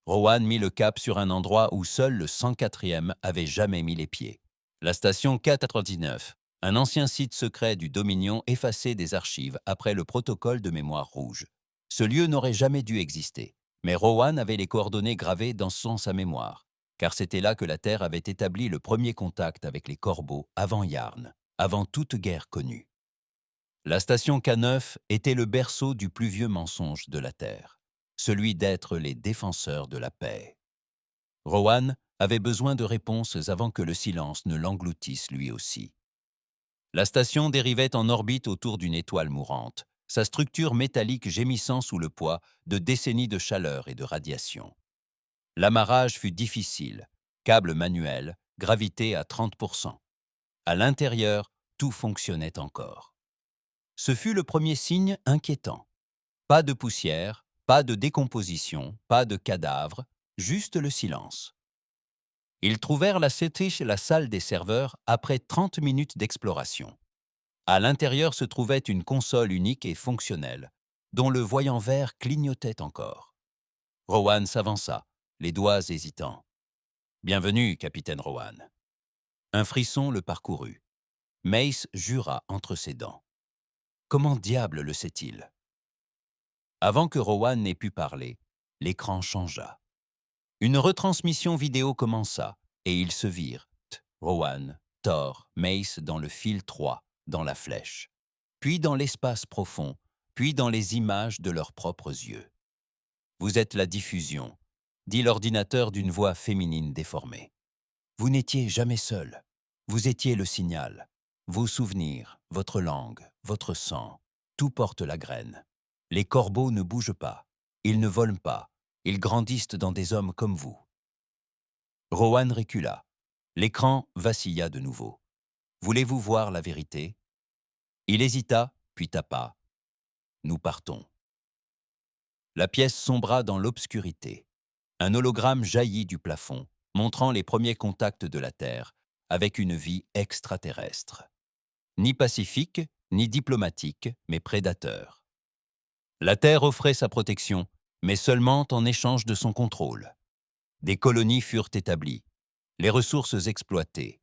Rowan mit le cap sur un endroit où seul le 104e avait jamais mis les pieds. La station K-99, un ancien site secret du Dominion effacé des archives après le protocole de mémoire rouge. Ce lieu n'aurait jamais dû exister, mais Rowan avait les coordonnées gravées dans sa mémoire, car c'était là que la Terre avait établi le premier contact avec les corbeaux avant Yarn, avant toute guerre connue. La station K9 était le berceau du plus vieux mensonge de la Terre, celui d'être les défenseurs de la paix. Rowan avait besoin de réponses avant que le silence ne l'engloutisse lui aussi. La station dérivait en orbite autour d'une étoile mourante, sa structure métallique gémissant sous le poids de décennies de chaleur et de radiation. L'amarrage fut difficile, câble manuel, gravité à 30%. À l'intérieur, tout fonctionnait encore. Ce fut le premier signe inquiétant. Pas de poussière, pas de décomposition, pas de cadavres, juste le silence. Ils trouvèrent la salle des serveurs après 30 minutes d'exploration. À l'intérieur se trouvait une console unique et fonctionnelle, dont le voyant vert clignotait encore. Rowan s'avança, les doigts hésitants. « Bienvenue, capitaine Rowan. » Un frisson le parcourut. Mace jura entre ses dents. Comment diable le sait-il? Avant que Rowan n'ait pu parler, l'écran changea. Une retransmission vidéo commença, et ils se virent, Rowan, Thor, Mace dans le fil 3, dans la flèche, puis dans l'espace profond, puis dans les images de leurs propres yeux. « Vous êtes la diffusion », dit l'ordinateur d'une voix féminine déformée. « Vous n'étiez jamais seul. Vous étiez le signal. Vos souvenirs, votre langue, votre sang, tout porte la graine. Les corbeaux ne bougent pas. Ils ne volent pas. Ils grandissent dans des hommes comme vous. » Rowan recula. L'écran vacilla de nouveau. « Voulez-vous voir la vérité ?» Il hésita, puis tapa. « Nous partons. » La pièce sombra dans l'obscurité. Un hologramme jaillit du plafond, montrant les premiers contacts de la Terre avec une vie extraterrestre. Ni pacifique, ni diplomatique, mais prédateur. La Terre offrait sa protection, mais seulement en échange de son contrôle. Des colonies furent établies, les ressources exploitées.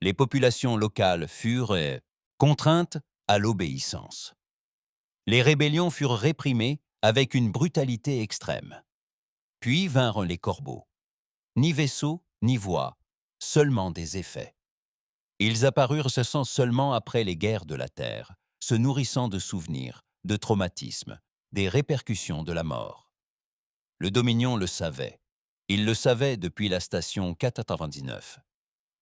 Les populations locales furent contraintes à l'obéissance. Les rébellions furent réprimées avec une brutalité extrême. Puis vinrent les corbeaux. Ni vaisseau, ni voix, seulement des effets. Ils apparurent seulement après les guerres de la Terre, se nourrissant de souvenirs, de traumatismes, des répercussions de la mort. Le Dominion le savait. Il le savait depuis la station 499.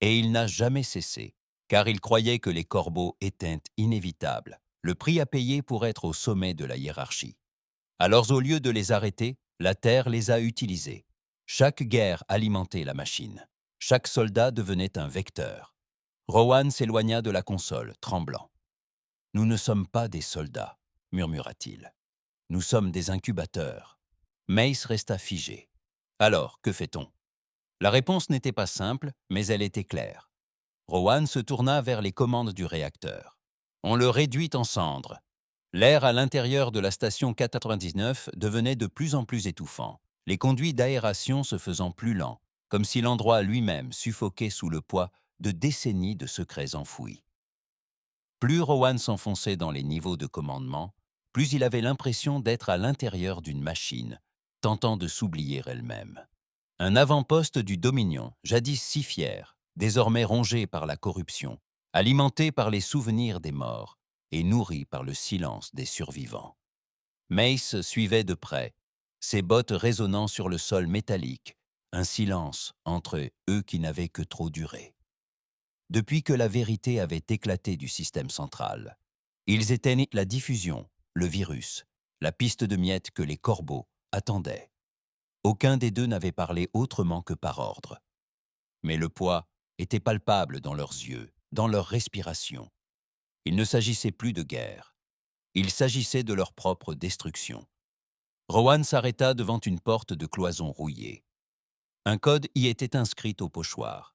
Et il n'a jamais cessé, car il croyait que les corbeaux étaient inévitables, le prix à payer pour être au sommet de la hiérarchie. Alors au lieu de les arrêter, la Terre les a utilisés. Chaque guerre alimentait la machine. Chaque soldat devenait un vecteur. Rowan s'éloigna de la console, tremblant. « Nous ne sommes pas des soldats, » murmura-t-il. « Nous sommes des incubateurs. » Mace resta figé. « Alors, que fait-on » La réponse n'était pas simple, mais elle était claire. Rowan se tourna vers les commandes du réacteur. On le réduit en cendres. L'air à l'intérieur de la station 499 devenait de plus en plus étouffant, les conduits d'aération se faisant plus lents, comme si l'endroit lui-même suffoquait sous le poids de décennies de secrets enfouis. Plus Rowan s'enfonçait dans les niveaux de commandement, plus il avait l'impression d'être à l'intérieur d'une machine, tentant de s'oublier elle-même. Un avant-poste du Dominion, jadis si fier, désormais rongé par la corruption, alimenté par les souvenirs des morts et nourri par le silence des survivants. Mace suivait de près, ses bottes résonnant sur le sol métallique, un silence entre eux qui n'avait que trop duré. Depuis que la vérité avait éclaté du système central, ils étaient la diffusion, le virus, la piste de miettes que les corbeaux attendaient. Aucun des deux n'avait parlé autrement que par ordre. Mais le poids était palpable dans leurs yeux, dans leur respiration. Il ne s'agissait plus de guerre. Il s'agissait de leur propre destruction. Rowan s'arrêta devant une porte de cloison rouillée. Un code y était inscrit au pochoir.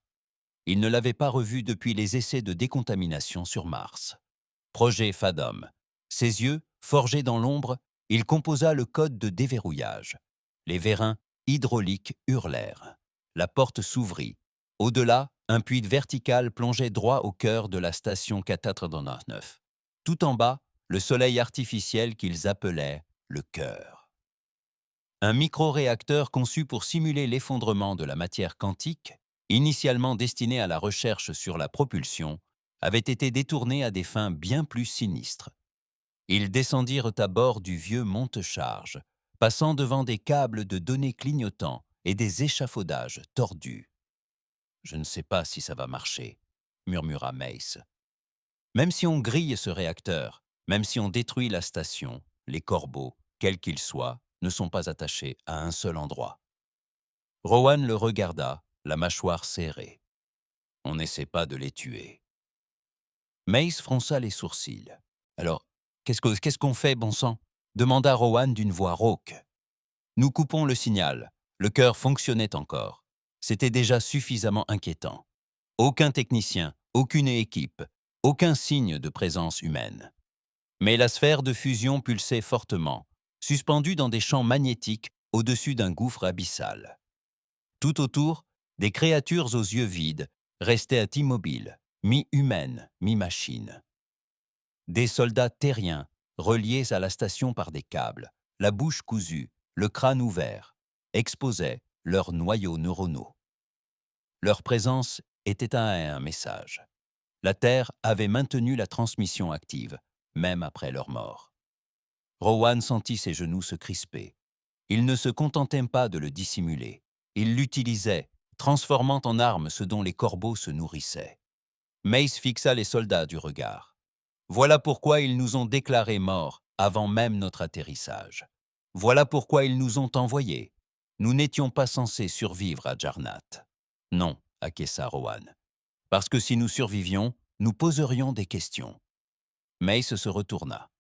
Il ne l'avait pas revu depuis les essais de décontamination sur Mars. Projet Fadom. Ses yeux, forgés dans l'ombre, il composa le code de déverrouillage. Les vérins hydrauliques hurlèrent. La porte s'ouvrit. Au-delà, un puits vertical plongeait droit au cœur de la station 499. Tout en bas, le soleil artificiel qu'ils appelaient le cœur. Un micro-réacteur conçu pour simuler l'effondrement de la matière quantique, initialement destiné à la recherche sur la propulsion, avait été détourné à des fins bien plus sinistres. Ils descendirent à bord du vieux monte-charge, passant devant des câbles de données clignotants et des échafaudages tordus. « Je ne sais pas si ça va marcher, » murmura Mace. « Même si on grille ce réacteur, même si on détruit la station, les corbeaux, quels qu'ils soient, ne sont pas attachés à un seul endroit. » Rowan le regarda, la mâchoire serrée. « On n'essaie pas de les tuer. » Mace fronça les sourcils. « Alors, qu'est-ce qu'on fait, bon sang ?» demanda Rowan d'une voix rauque. « Nous coupons le signal. Le cœur fonctionnait encore. C'était déjà suffisamment inquiétant. Aucun technicien, aucune équipe, aucun signe de présence humaine. Mais la sphère de fusion pulsait fortement, suspendue dans des champs magnétiques au-dessus d'un gouffre abyssal. Tout autour, des créatures aux yeux vides restaient immobiles, mi-humaines, mi-machines. Des soldats terriens, reliés à la station par des câbles, la bouche cousue, le crâne ouvert, exposaient leurs noyaux neuronaux. Leur présence était un message. La Terre avait maintenu la transmission active, même après leur mort. Rowan sentit ses genoux se crisper. Il ne se contentait pas de le dissimuler. Il l'utilisait, transformant en arme ce dont les corbeaux se nourrissaient. Mace fixa les soldats du regard. Voilà pourquoi ils nous ont déclarés morts avant même notre atterrissage. Voilà pourquoi ils nous ont envoyés. Nous n'étions pas censés survivre à Jarnat. Non, acquiesça Rowan. Parce que si nous survivions, nous poserions des questions. Mace se retourna.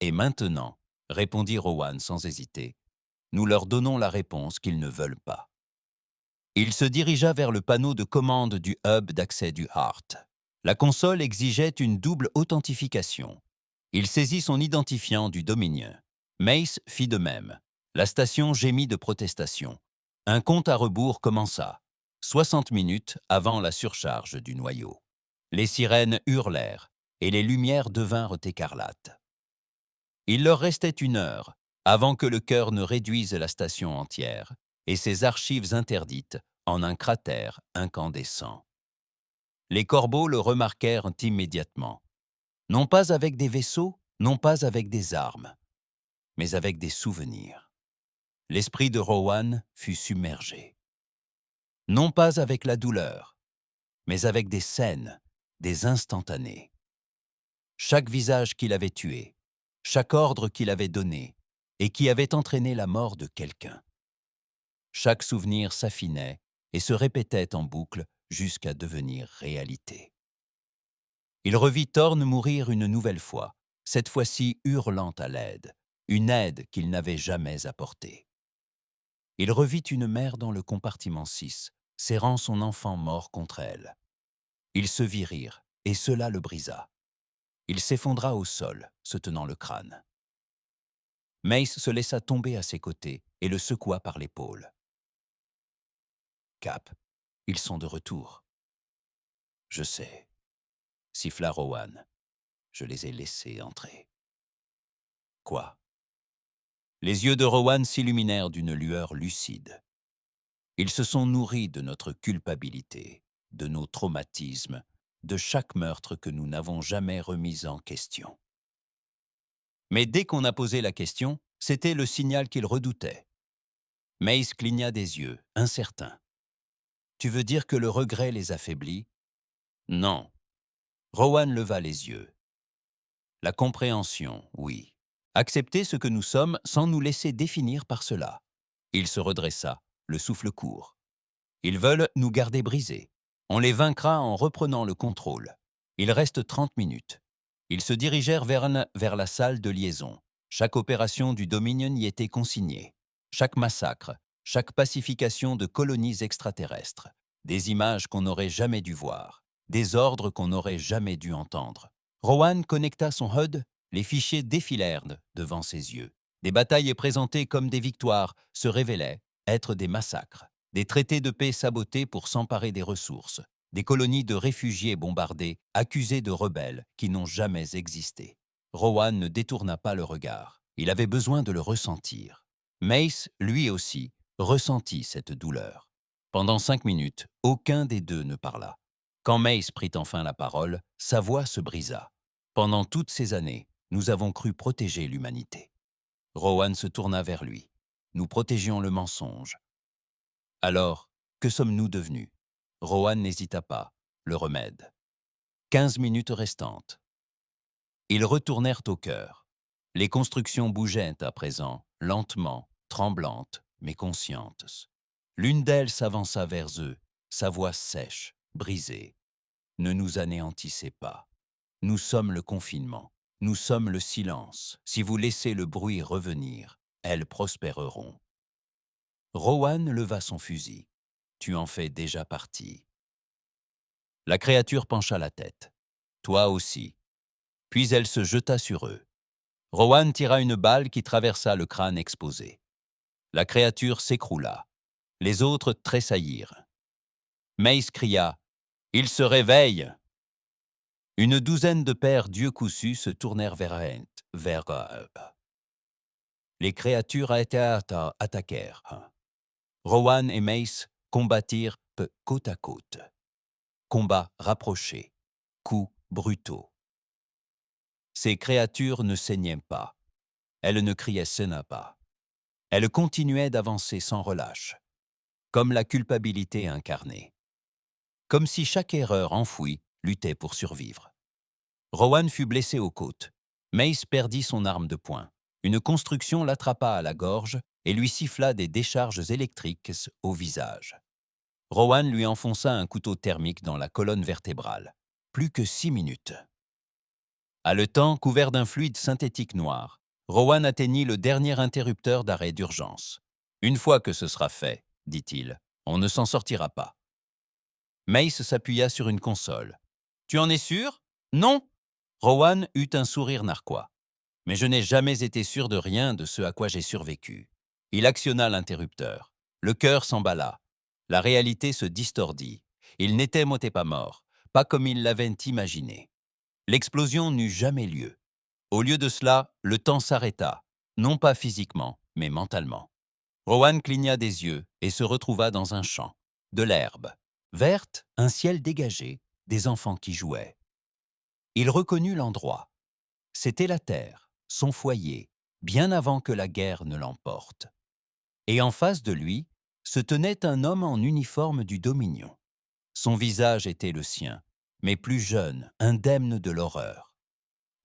Et maintenant, répondit Rowan sans hésiter, nous leur donnons la réponse qu'ils ne veulent pas. Il se dirigea vers le panneau de commande du hub d'accès du Heart. La console exigeait une double authentification. Il saisit son identifiant du Dominion. Mace fit de même. La station gémit de protestation. Un compte à rebours commença, 60 minutes avant la surcharge du noyau. Les sirènes hurlèrent et les lumières devinrent écarlates. Il leur restait 1 heure avant que le cœur ne réduise la station entière et ses archives interdites en un cratère incandescent. Les corbeaux le remarquèrent immédiatement, non pas avec des vaisseaux, non pas avec des armes, mais avec des souvenirs. L'esprit de Rowan fut submergé. Non pas avec la douleur, mais avec des scènes, des instantanés. Chaque visage qu'il avait tué, chaque ordre qu'il avait donné et qui avait entraîné la mort de quelqu'un. Chaque souvenir s'affinait et se répétait en boucle jusqu'à devenir réalité. Il revit Thorn mourir une nouvelle fois, cette fois-ci hurlant à l'aide, une aide qu'il n'avait jamais apportée. Il revit une mère dans le compartiment 6, serrant son enfant mort contre elle. Il se vit rire, et cela le brisa. Il s'effondra au sol, se tenant le crâne. Mace se laissa tomber à ses côtés et le secoua par l'épaule. « Cap, ils sont de retour. »« Je sais, » siffla Rowan. « Je les ai laissés entrer. » « Quoi ?» Les yeux de Rowan s'illuminèrent d'une lueur lucide. Ils se sont nourris de notre culpabilité, de nos traumatismes, de chaque meurtre que nous n'avons jamais remis en question. Mais dès qu'on a posé la question, c'était le signal qu'ils redoutaient. Mace cligna des yeux, incertain. « Tu veux dire que le regret les affaiblit ?»« Non. » Rowan leva les yeux. « La compréhension, oui. Accepter ce que nous sommes sans nous laisser définir par cela. » Il se redressa, le souffle court. « Ils veulent nous garder brisés. On les vaincra en reprenant le contrôle. Il reste 30 minutes. » Ils se dirigèrent vers la salle de liaison. Chaque opération du Dominion y était consignée. Chaque massacre, chaque pacification de colonies extraterrestres. Des images qu'on n'aurait jamais dû voir. Des ordres qu'on n'aurait jamais dû entendre. Rowan connecta son HUD, les fichiers défilèrent devant ses yeux. Des batailles présentées comme des victoires se révélaient être des massacres. Des traités de paix sabotés pour s'emparer des ressources. Des colonies de réfugiés bombardées, accusées de rebelles qui n'ont jamais existé. Rowan ne détourna pas le regard. Il avait besoin de le ressentir. Mace, lui aussi, ressentit cette douleur. Pendant 5 minutes, aucun des deux ne parla. Quand Mace prit enfin la parole, sa voix se brisa. « Pendant toutes ces années, Nous avons cru protéger l'humanité. Rowan se tourna vers lui. Nous protégions le mensonge. Alors, que sommes-nous devenus? Rowan n'hésita pas. Le remède. 15 minutes restantes. Ils retournèrent au cœur. Les constructions bougeaient à présent, lentement, tremblantes, mais conscientes. L'une d'elles s'avança vers eux, sa voix sèche, brisée. Ne nous anéantissez pas. Nous sommes le confinement. Nous sommes le silence. Si vous laissez le bruit revenir, elles prospéreront. Rowan leva son fusil. Tu en fais déjà partie. La créature pencha la tête. Toi aussi. Puis elle se jeta sur eux. Rowan tira une balle qui traversa le crâne exposé. La créature s'écroula. Les autres tressaillirent. Mace cria « Il se réveille !» Une douzaine de pères dieux cousus se tournèrent vers les créatures attaquèrent. Rowan et Mace combattirent côte à côte. Combat rapproché. Coups brutaux. Ces créatures ne saignaient pas. Elles ne criaient pas. Elles continuaient d'avancer sans relâche, comme la culpabilité incarnée. Comme si chaque erreur enfouie luttait pour survivre. Rowan fut blessé aux côtes. Mace perdit son arme de poing. Une construction l'attrapa à la gorge et lui siffla des décharges électriques au visage. Rowan lui enfonça un couteau thermique dans la colonne vertébrale. Plus que 6 minutes. Haletant, couvert d'un fluide synthétique noir, Rowan atteignit le dernier interrupteur d'arrêt d'urgence. « Une fois que ce sera fait, dit-il, on ne s'en sortira pas. » Mace s'appuya sur une console. « Tu en es sûr? Non ?» Rowan eut un sourire narquois. « Mais je n'ai jamais été sûr de rien de ce à quoi j'ai survécu. » Il actionna l'interrupteur. Le cœur s'emballa. La réalité se distordit. Il n'était pas mort, pas comme il l'avait imaginé. L'explosion n'eut jamais lieu. Au lieu de cela, le temps s'arrêta, non pas physiquement, mais mentalement. Rowan cligna des yeux et se retrouva dans un champ. De l'herbe. Verte, un ciel dégagé, des enfants qui jouaient. Il reconnut l'endroit. C'était la terre, son foyer, bien avant que la guerre ne l'emporte. Et en face de lui, se tenait un homme en uniforme du Dominion. Son visage était le sien, mais plus jeune, indemne de l'horreur.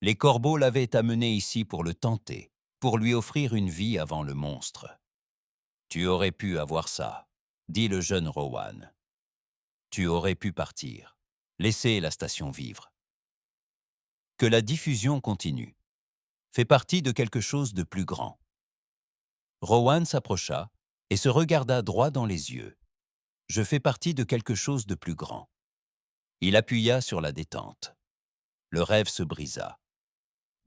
Les corbeaux l'avaient amené ici pour le tenter, pour lui offrir une vie avant le monstre. « Tu aurais pu avoir ça, » dit le jeune Rowan. « Tu aurais pu partir, laisser la station vivre. » Que la diffusion continue, fait partie de quelque chose de plus grand. Rowan s'approcha et se regarda droit dans les yeux. « Je fais partie de quelque chose de plus grand. » Il appuya sur la détente. Le rêve se brisa.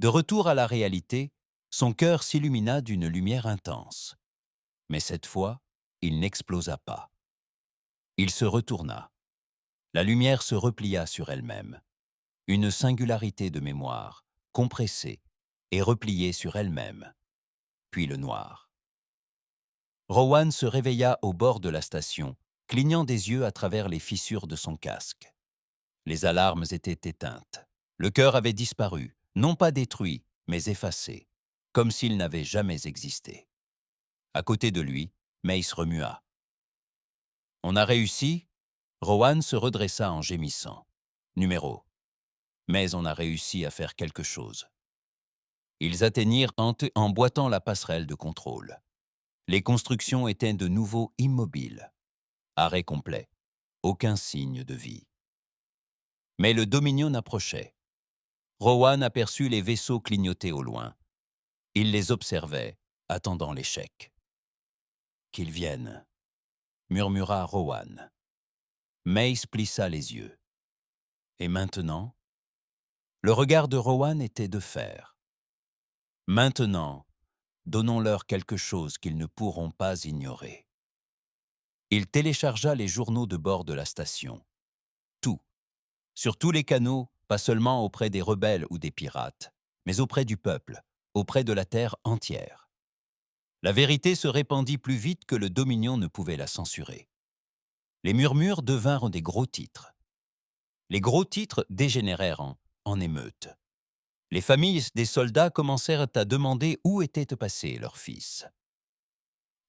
De retour à la réalité, son cœur s'illumina d'une lumière intense. Mais cette fois, il n'explosa pas. Il se retourna. La lumière se replia sur elle-même. Une singularité de mémoire, compressée et repliée sur elle-même. Puis le noir. Rowan se réveilla au bord de la station, clignant des yeux à travers les fissures de son casque. Les alarmes étaient éteintes. Le cœur avait disparu, non pas détruit, mais effacé, comme s'il n'avait jamais existé. À côté de lui, Mace remua. « On a réussi ?» Rowan se redressa en gémissant. « Numéro. Mais on a réussi à faire quelque chose. » Ils atteignirent en boitant la passerelle de contrôle. Les constructions étaient de nouveau immobiles. Arrêt complet. Aucun signe de vie. Mais le Dominion approchait. Rowan aperçut les vaisseaux clignoter au loin. Il les observait, attendant l'échec. « Qu'ils viennent !» murmura Rowan. Mace plissa les yeux. Et maintenant? Le regard de Rowan était de fer. Maintenant, donnons-leur quelque chose qu'ils ne pourront pas ignorer. Il téléchargea les journaux de bord de la station. Tout. Sur tous les canaux, pas seulement auprès des rebelles ou des pirates, mais auprès du peuple, auprès de la terre entière. La vérité se répandit plus vite que le Dominion ne pouvait la censurer. Les murmures devinrent des gros titres. Les gros titres dégénérèrent en émeutes. Les familles des soldats commencèrent à demander où étaient passés leurs fils.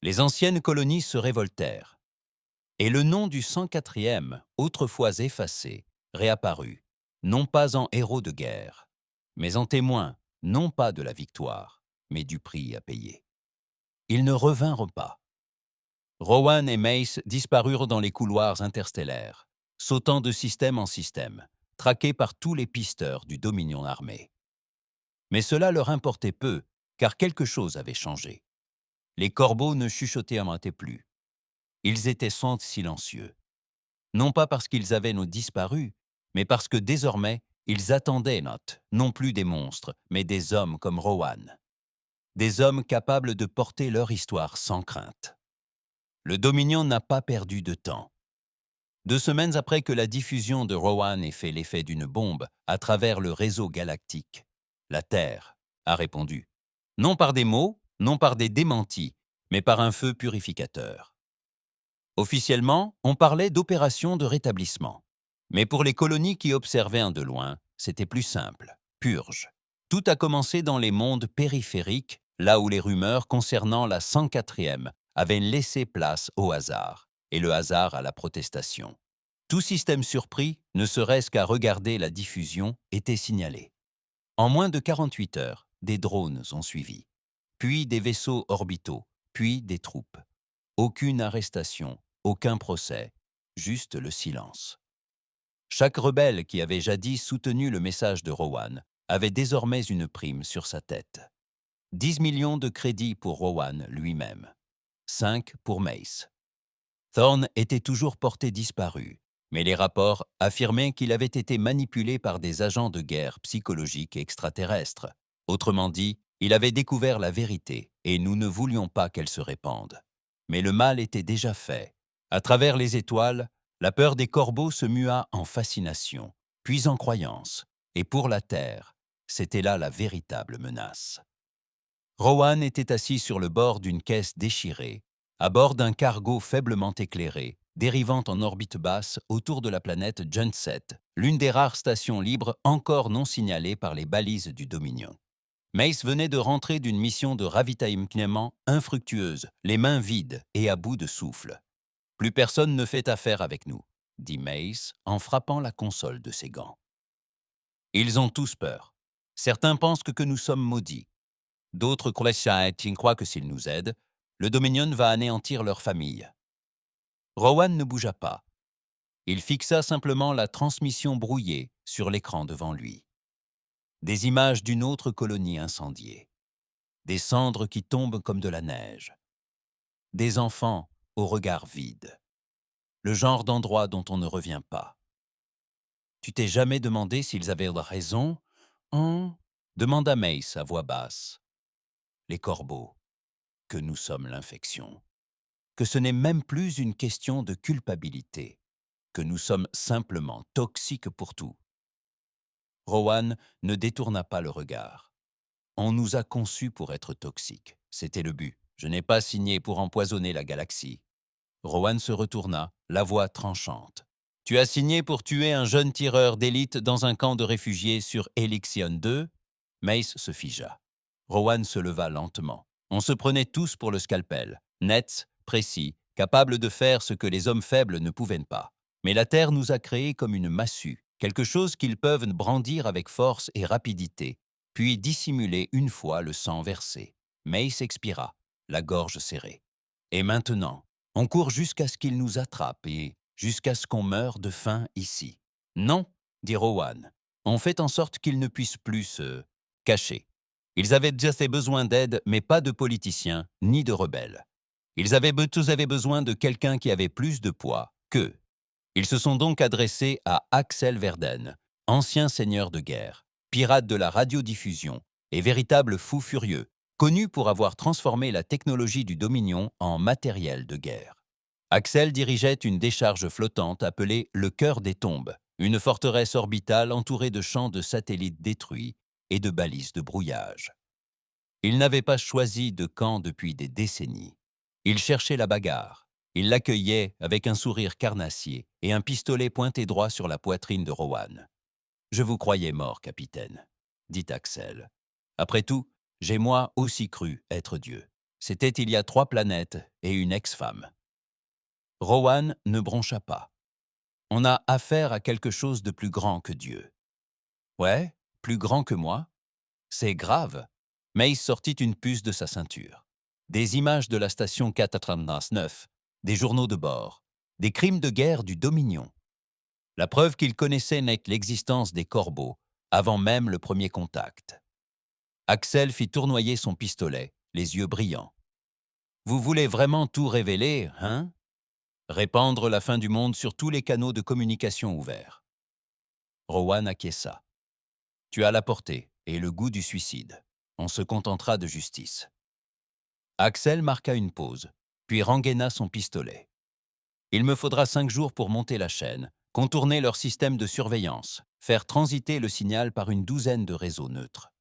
Les anciennes colonies se révoltèrent, et le nom du 104e, autrefois effacé, réapparut, non pas en héros de guerre, mais en témoin, non pas de la victoire, mais du prix à payer. Ils ne revinrent pas. Rowan et Mace disparurent dans les couloirs interstellaires, sautant de système en système, traqués par tous les pisteurs du Dominion armé. Mais cela leur importait peu, car quelque chose avait changé. Les corbeaux ne chuchotaient plus. Ils étaient silencieux. Non pas parce qu'ils avaient nos disparus, mais parce que désormais, ils attendaient non plus des monstres, mais des hommes comme Rowan. Des hommes capables de porter leur histoire sans crainte. Le Dominion n'a pas perdu de temps. 2 semaines après que la diffusion de Rowan ait fait l'effet d'une bombe à travers le réseau galactique, la Terre a répondu. Non par des mots, non par des démentis, mais par un feu purificateur. Officiellement, on parlait d'opération de rétablissement. Mais pour les colonies qui observaient un de loin, c'était plus simple. Purge. Tout a commencé dans les mondes périphériques, là où les rumeurs concernant la 104e avaient laissé place au hasard, et le hasard à la protestation. Tout système surpris, ne serait-ce qu'à regarder la diffusion, était signalé. En moins de 48 heures, des drones ont suivi, puis des vaisseaux orbitaux, puis des troupes. Aucune arrestation, aucun procès, juste le silence. Chaque rebelle qui avait jadis soutenu le message de Rowan avait désormais une prime sur sa tête. 10 millions de crédits pour Rowan lui-même. 5 pour Mace. Thorne était toujours porté disparu, mais les rapports affirmaient qu'il avait été manipulé par des agents de guerre psychologiques extraterrestres. Autrement dit, il avait découvert la vérité et nous ne voulions pas qu'elle se répande. Mais le mal était déjà fait. À travers les étoiles, la peur des corbeaux se mua en fascination, puis en croyance. Et pour la Terre, c'était là la véritable menace. Rowan était assis sur le bord d'une caisse déchirée, à bord d'un cargo faiblement éclairé, dérivant en orbite basse autour de la planète Genset, l'une des rares stations libres encore non signalées par les balises du Dominion. Mace venait de rentrer d'une mission de ravitaillement infructueuse, les mains vides et à bout de souffle. « Plus personne ne fait affaire avec nous », dit Mace en frappant la console de ses gants. Ils ont tous peur. Certains pensent que nous sommes maudits. D'autres croient que s'ils nous aident, le Dominion va anéantir leur famille. Rowan ne bougea pas. Il fixa simplement la transmission brouillée sur l'écran devant lui. Des images d'une autre colonie incendiée. Des cendres qui tombent comme de la neige. Des enfants au regard vide. Le genre d'endroit dont on ne revient pas. Tu t'es jamais demandé s'ils avaient raison, hein? Demanda Mace à voix basse. Les corbeaux, que nous sommes l'infection. Que ce n'est même plus une question de culpabilité, que nous sommes simplement toxiques pour tout. Rowan ne détourna pas le regard. On nous a conçus pour être toxiques. C'était le but. Je n'ai pas signé pour empoisonner la galaxie. Rowan se retourna, la voix tranchante. Tu as signé pour tuer un jeune tireur d'élite dans un camp de réfugiés sur Elixion 2 ? Mace se figea. Rowan se leva lentement. On se prenait tous pour le scalpel, net, précis, capable de faire ce que les hommes faibles ne pouvaient pas. Mais la Terre nous a créés comme une massue, quelque chose qu'ils peuvent brandir avec force et rapidité, puis dissimuler une fois le sang versé. Mace expira, la gorge serrée. Et maintenant, on court jusqu'à ce qu'ils nous attrapent et jusqu'à ce qu'on meure de faim ici. Non, dit Rowan, on fait en sorte qu'ils ne puissent plus se cacher. Ils avaient déjà besoin d'aide, mais pas de politiciens ni de rebelles. Tous avaient besoin de quelqu'un qui avait plus de poids qu'eux. Ils se sont donc adressés à Axel Verden, ancien seigneur de guerre, pirate de la radiodiffusion et véritable fou furieux, connu pour avoir transformé la technologie du Dominion en matériel de guerre. Axel dirigeait une décharge flottante appelée le Cœur des Tombes, une forteresse orbitale entourée de champs de satellites détruits et de balises de brouillage. Il n'avait pas choisi de camp depuis des décennies. Il cherchait la bagarre. Il l'accueillait avec un sourire carnassier et un pistolet pointé droit sur la poitrine de Rowan. « Je vous croyais mort, capitaine. dit Axel. Après tout, j'ai moi aussi cru être Dieu. C'était il y a 3 planètes et une ex-femme. Rowan ne broncha pas. On a affaire à quelque chose de plus grand que Dieu. Ouais, plus grand que moi? C'est grave. Mace sortit une puce de sa ceinture. Des images de la station 439, des journaux de bord, des crimes de guerre du Dominion. La preuve qu'il connaissait net l'existence des corbeaux, avant même le premier contact. Axel fit tournoyer son pistolet, les yeux brillants. « Vous voulez vraiment tout révéler, hein? Répandre la fin du monde sur tous les canaux de communication ouverts. » Rowan acquiesça. « Tu as la portée et le goût du suicide. On se contentera de justice. » Axel marqua une pause, puis rengaina son pistolet. « Il me faudra 5 jours pour monter la chaîne, contourner leur système de surveillance, faire transiter le signal par une douzaine de réseaux neutres.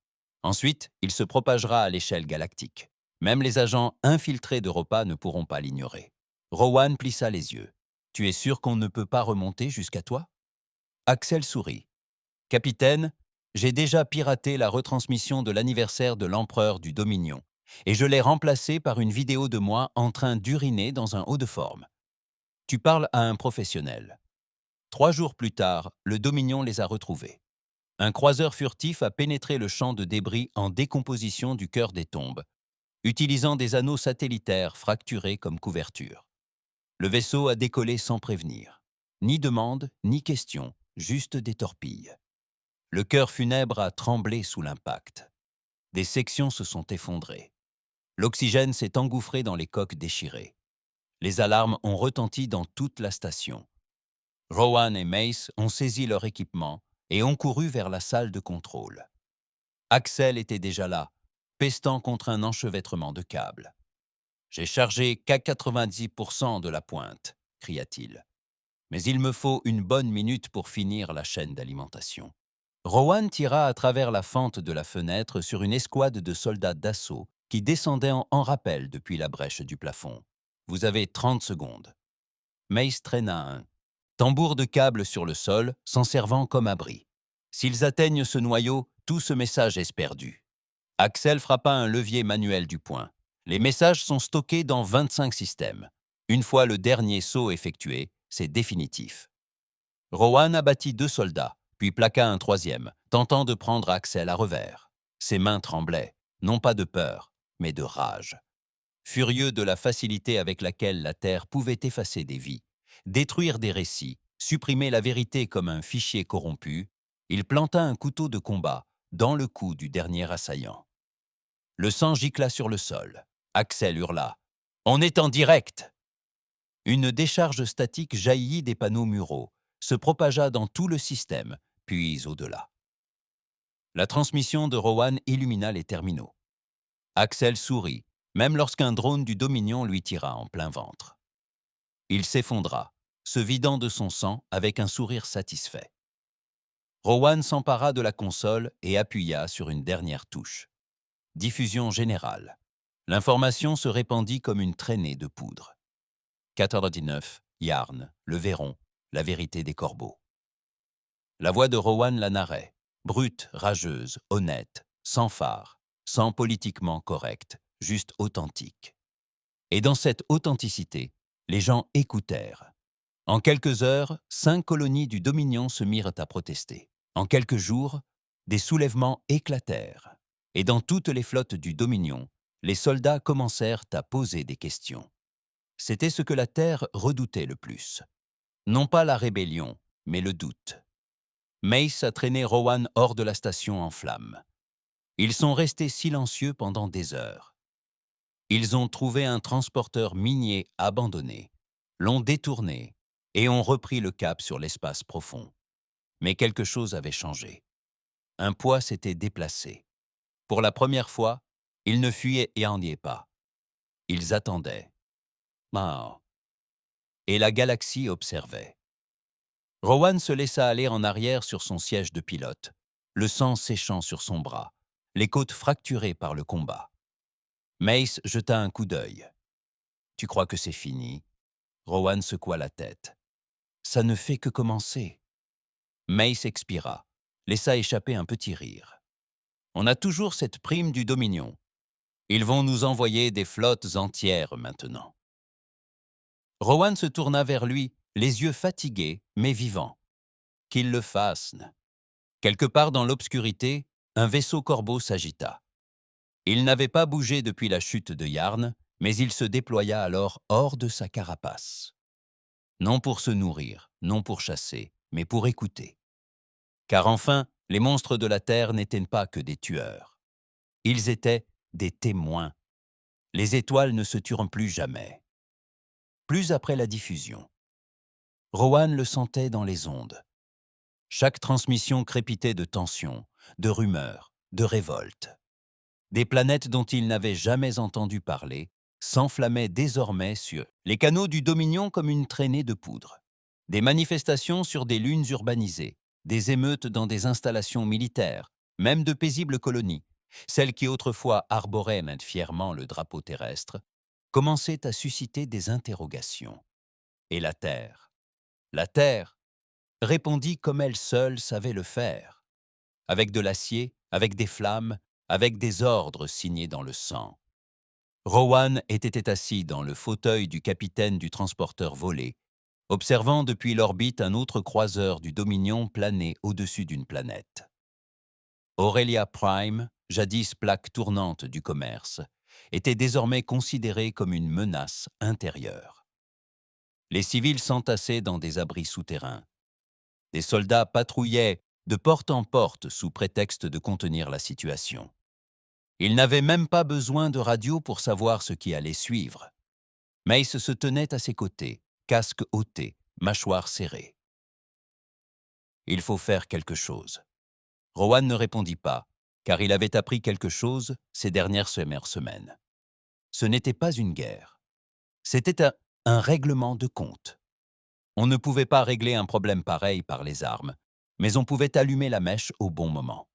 Ensuite, il se propagera à l'échelle galactique. Même les agents infiltrés d'Europa ne pourront pas l'ignorer. » Rowan plissa les yeux. « Tu es sûr qu'on ne peut pas remonter jusqu'à toi ?» Axel sourit. « Capitaine, j'ai déjà piraté la retransmission de l'anniversaire de l'empereur du Dominion, et je l'ai remplacée par une vidéo de moi en train d'uriner dans un haut de forme. Tu parles à un professionnel. » 3 jours plus tard, le Dominion les a retrouvés. Un croiseur furtif a pénétré le champ de débris en décomposition du cœur des tombes, utilisant des anneaux satellitaires fracturés comme couverture. Le vaisseau a décollé sans prévenir. Ni demande, ni question, juste des torpilles. Le cœur funèbre a tremblé sous l'impact. Des sections se sont effondrées. L'oxygène s'est engouffré dans les coques déchirées. Les alarmes ont retenti dans toute la station. Rowan et Mace ont saisi leur équipement et ont couru vers la salle de contrôle. Axel était déjà là, pestant contre un enchevêtrement de câbles. « J'ai chargé qu'à 90% de la pointe, » cria-t-il. « Mais il me faut une bonne minute pour finir la chaîne d'alimentation. » Rowan tira à travers la fente de la fenêtre sur une escouade de soldats d'assaut qui descendaient en rappel depuis la brèche du plafond. « Vous avez 30 secondes. » Mace traîna un tambour de câble sur le sol, s'en servant comme abri. S'ils atteignent ce noyau, tout ce message est perdu. Axel frappa un levier manuel du poing. Les messages sont stockés dans 25 systèmes. Une fois le dernier saut effectué, c'est définitif. Rowan abattit 2 soldats, puis plaqua un 3e, tentant de prendre Axel à revers. Ses mains tremblaient, non pas de peur, mais de rage. Furieux de la facilité avec laquelle la Terre pouvait effacer des vies, détruire des récits, supprimer la vérité comme un fichier corrompu, il planta un couteau de combat dans le cou du dernier assaillant. Le sang gicla sur le sol. Axel hurla. « On est en direct !» Une décharge statique jaillit des panneaux muraux, se propagea dans tout le système, puis au-delà. La transmission de Rowan illumina les terminaux. Axel sourit, même lorsqu'un drone du Dominion lui tira en plein ventre. Il s'effondra, se vidant de son sang avec un sourire satisfait. Rowan s'empara de la console et appuya sur une dernière touche. Diffusion générale. L'information se répandit comme une traînée de poudre. 4h19, Yarn, le Véron, la vérité des corbeaux. La voix de Rowan la narrait, brute, rageuse, honnête, sans phare, sans politiquement correct, juste authentique. Et dans cette authenticité, les gens écoutèrent. En quelques heures, 5 colonies du Dominion se mirent à protester. En quelques jours, des soulèvements éclatèrent. Et dans toutes les flottes du Dominion, les soldats commencèrent à poser des questions. C'était ce que la Terre redoutait le plus. Non pas la rébellion, mais le doute. Mace a traîné Rowan hors de la station en flammes. Ils sont restés silencieux pendant des heures. Ils ont trouvé un transporteur minier abandonné, l'ont détourné et ont repris le cap sur l'espace profond. Mais quelque chose avait changé. Un poids s'était déplacé. Pour la première fois, ils ne fuyaient et en y est pas. Ils attendaient. Mao. Et la galaxie observait. Rowan se laissa aller en arrière sur son siège de pilote, le sang séchant sur son bras, les côtes fracturées par le combat. Mace jeta un coup d'œil. « Tu crois que c'est fini ?» Rowan secoua la tête. « Ça ne fait que commencer. » Mace expira, laissa échapper un petit rire. On a toujours cette prime du Dominion. Ils vont nous envoyer des flottes entières maintenant. » Rowan se tourna vers lui, les yeux fatigués, mais vivants. « Qu'ils le fassent. » Quelque part dans l'obscurité, un vaisseau corbeau s'agita. Il n'avait pas bougé depuis la chute de Yarn, mais il se déploya alors hors de sa carapace. Non pour se nourrir, non pour chasser, mais pour écouter. Car enfin, les monstres de la Terre n'étaient pas que des tueurs. Ils étaient des témoins. Les étoiles ne se turent plus jamais. Plus après la diffusion. Rowan le sentait dans les ondes. Chaque transmission crépitait de tensions, de rumeurs, de révoltes. Des planètes dont il n'avait jamais entendu parler s'enflammaient désormais sur les canaux du Dominion comme une traînée de poudre. Des manifestations sur des lunes urbanisées, des émeutes dans des installations militaires, même de paisibles colonies, celles qui autrefois arboraient même fièrement le drapeau terrestre, commençaient à susciter des interrogations. Et la Terre, répondit comme elle seule savait le faire, avec de l'acier, avec des flammes, avec des ordres signés dans le sang. Rowan était assis dans le fauteuil du capitaine du transporteur volé, observant depuis l'orbite un autre croiseur du Dominion planer au-dessus d'une planète. Aurelia Prime, jadis plaque tournante du commerce, était désormais considérée comme une menace intérieure. Les civils s'entassaient dans des abris souterrains. Des soldats patrouillaient de porte en porte sous prétexte de contenir la situation. Ils n'avaient même pas besoin de radio pour savoir ce qui allait suivre. Mace se tenait à ses côtés, casque ôté, mâchoire serrée. « Il faut faire quelque chose. » Rowan ne répondit pas, car il avait appris quelque chose ces dernières semaines. Ce n'était pas une guerre. C'était un règlement de compte. On ne pouvait pas régler un problème pareil par les armes, mais on pouvait allumer la mèche au bon moment.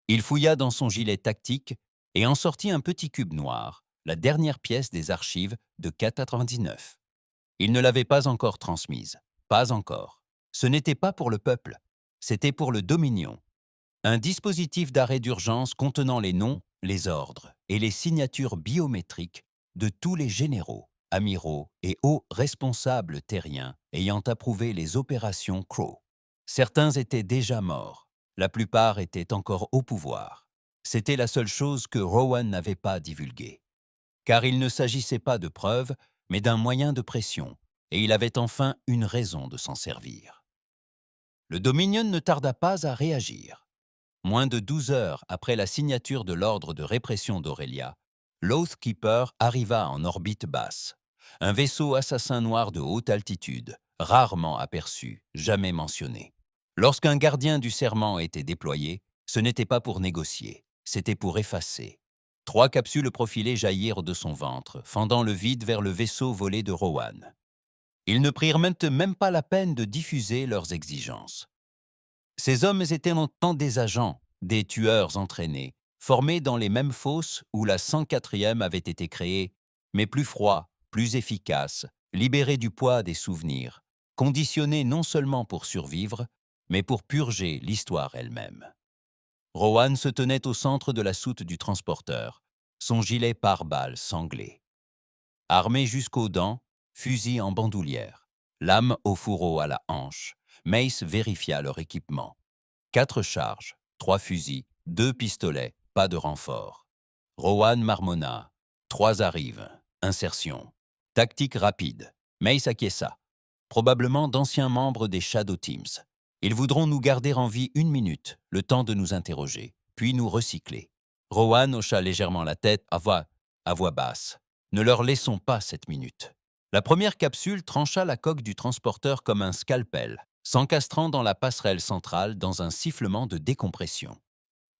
Il fouilla dans son gilet tactique et en sortit un petit cube noir, la dernière pièce des archives de K99. Il ne l'avait pas encore transmise. Pas encore. Ce n'était pas pour le peuple. C'était pour le Dominion. Un dispositif d'arrêt d'urgence contenant les noms, les ordres et les signatures biométriques de tous les généraux, amiraux et hauts responsables terriens ayant approuvé les opérations Crow. Certains étaient déjà morts. La plupart étaient encore au pouvoir. C'était la seule chose que Rowan n'avait pas divulguée. Car il ne s'agissait pas de preuves, mais d'un moyen de pression, et il avait enfin une raison de s'en servir. Le Dominion ne tarda pas à réagir. Moins de 12 heures après la signature de l'ordre de répression d'Aurelia, l'Oathkeeper arriva en orbite basse. Un vaisseau assassin noir de haute altitude, rarement aperçu, jamais mentionné. Lorsqu'un gardien du serment était déployé, ce n'était pas pour négocier, c'était pour effacer. 3 capsules profilées jaillirent de son ventre, fendant le vide vers le vaisseau volé de Rowan. Ils ne prirent même pas la peine de diffuser leurs exigences. Ces hommes étaient longtemps des agents, des tueurs entraînés, formés dans les mêmes fosses où la 104e avait été créée, mais plus froids, plus efficaces, libérés du poids des souvenirs, conditionnés non seulement pour survivre, mais pour purger l'histoire elle-même. Rowan se tenait au centre de la soute du transporteur, son gilet pare-balles sanglé. Armé jusqu'aux dents, fusil en bandoulière, lame au fourreau à la hanche, Mace vérifia leur équipement. 4 charges, 3 fusils, 2 pistolets, pas de renfort. Rowan marmonna. 3 arrivent. Insertion. Tactique rapide. Mace acquiesça. Probablement d'anciens membres des Shadow Teams. Ils voudront nous garder en vie 1 minute, le temps de nous interroger, puis nous recycler. Rowan hocha légèrement la tête à voix basse. Ne leur laissons pas cette minute. La première capsule trancha la coque du transporteur comme un scalpel, s'encastrant dans la passerelle centrale dans un sifflement de décompression.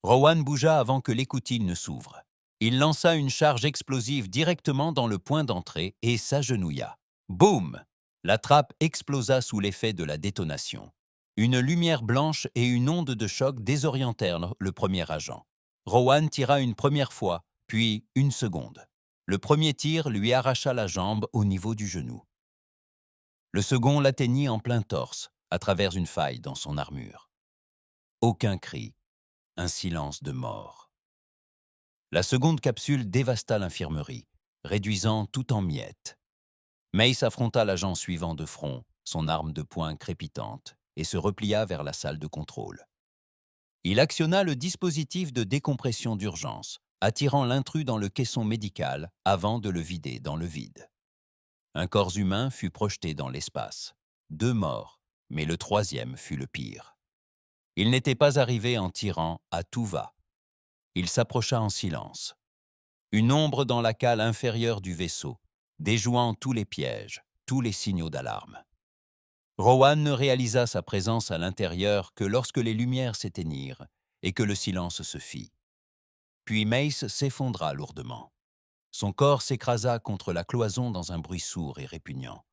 Rowan bougea avant que l'écoutille ne s'ouvre. Il lança une charge explosive directement dans le point d'entrée et s'agenouilla. Boum! La trappe explosa sous l'effet de la détonation. Une lumière blanche et une onde de choc désorientèrent le premier agent. Rowan tira une première fois, puis une seconde. Le premier tir lui arracha la jambe au niveau du genou. Le second l'atteignit en plein torse, à travers une faille dans son armure. Aucun cri. un silence de mort. La seconde capsule dévasta l'infirmerie, réduisant tout en miettes. Mace affronta l'agent suivant de front, son arme de poing crépitante, et se replia vers la salle de contrôle. Il actionna le dispositif de décompression d'urgence, attirant l'intrus dans le caisson médical avant de le vider dans le vide. Un corps humain fut projeté dans l'espace. 2 morts, mais le troisième fut le pire. Il n'était pas arrivé en tirant à tout va. Il s'approcha en silence. Une ombre dans la cale inférieure du vaisseau, déjouant tous les pièges, tous les signaux d'alarme. Rowan ne réalisa sa présence à l'intérieur que lorsque les lumières s'éteignirent et que le silence se fit. Puis Mace s'effondra lourdement. Son corps s'écrasa contre la cloison dans un bruit sourd et répugnant.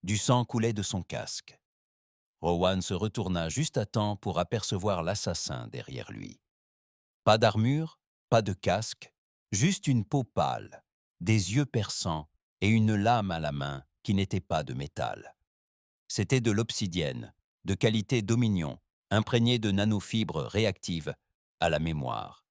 Du sang coulait de son casque. Rowan se retourna juste à temps pour apercevoir l'assassin derrière lui. Pas d'armure, pas de casque, juste une peau pâle, des yeux perçants et une lame à la main qui n'était pas de métal. C'était de l'obsidienne, de qualité Dominion, imprégnée de nanofibres réactives à la mémoire.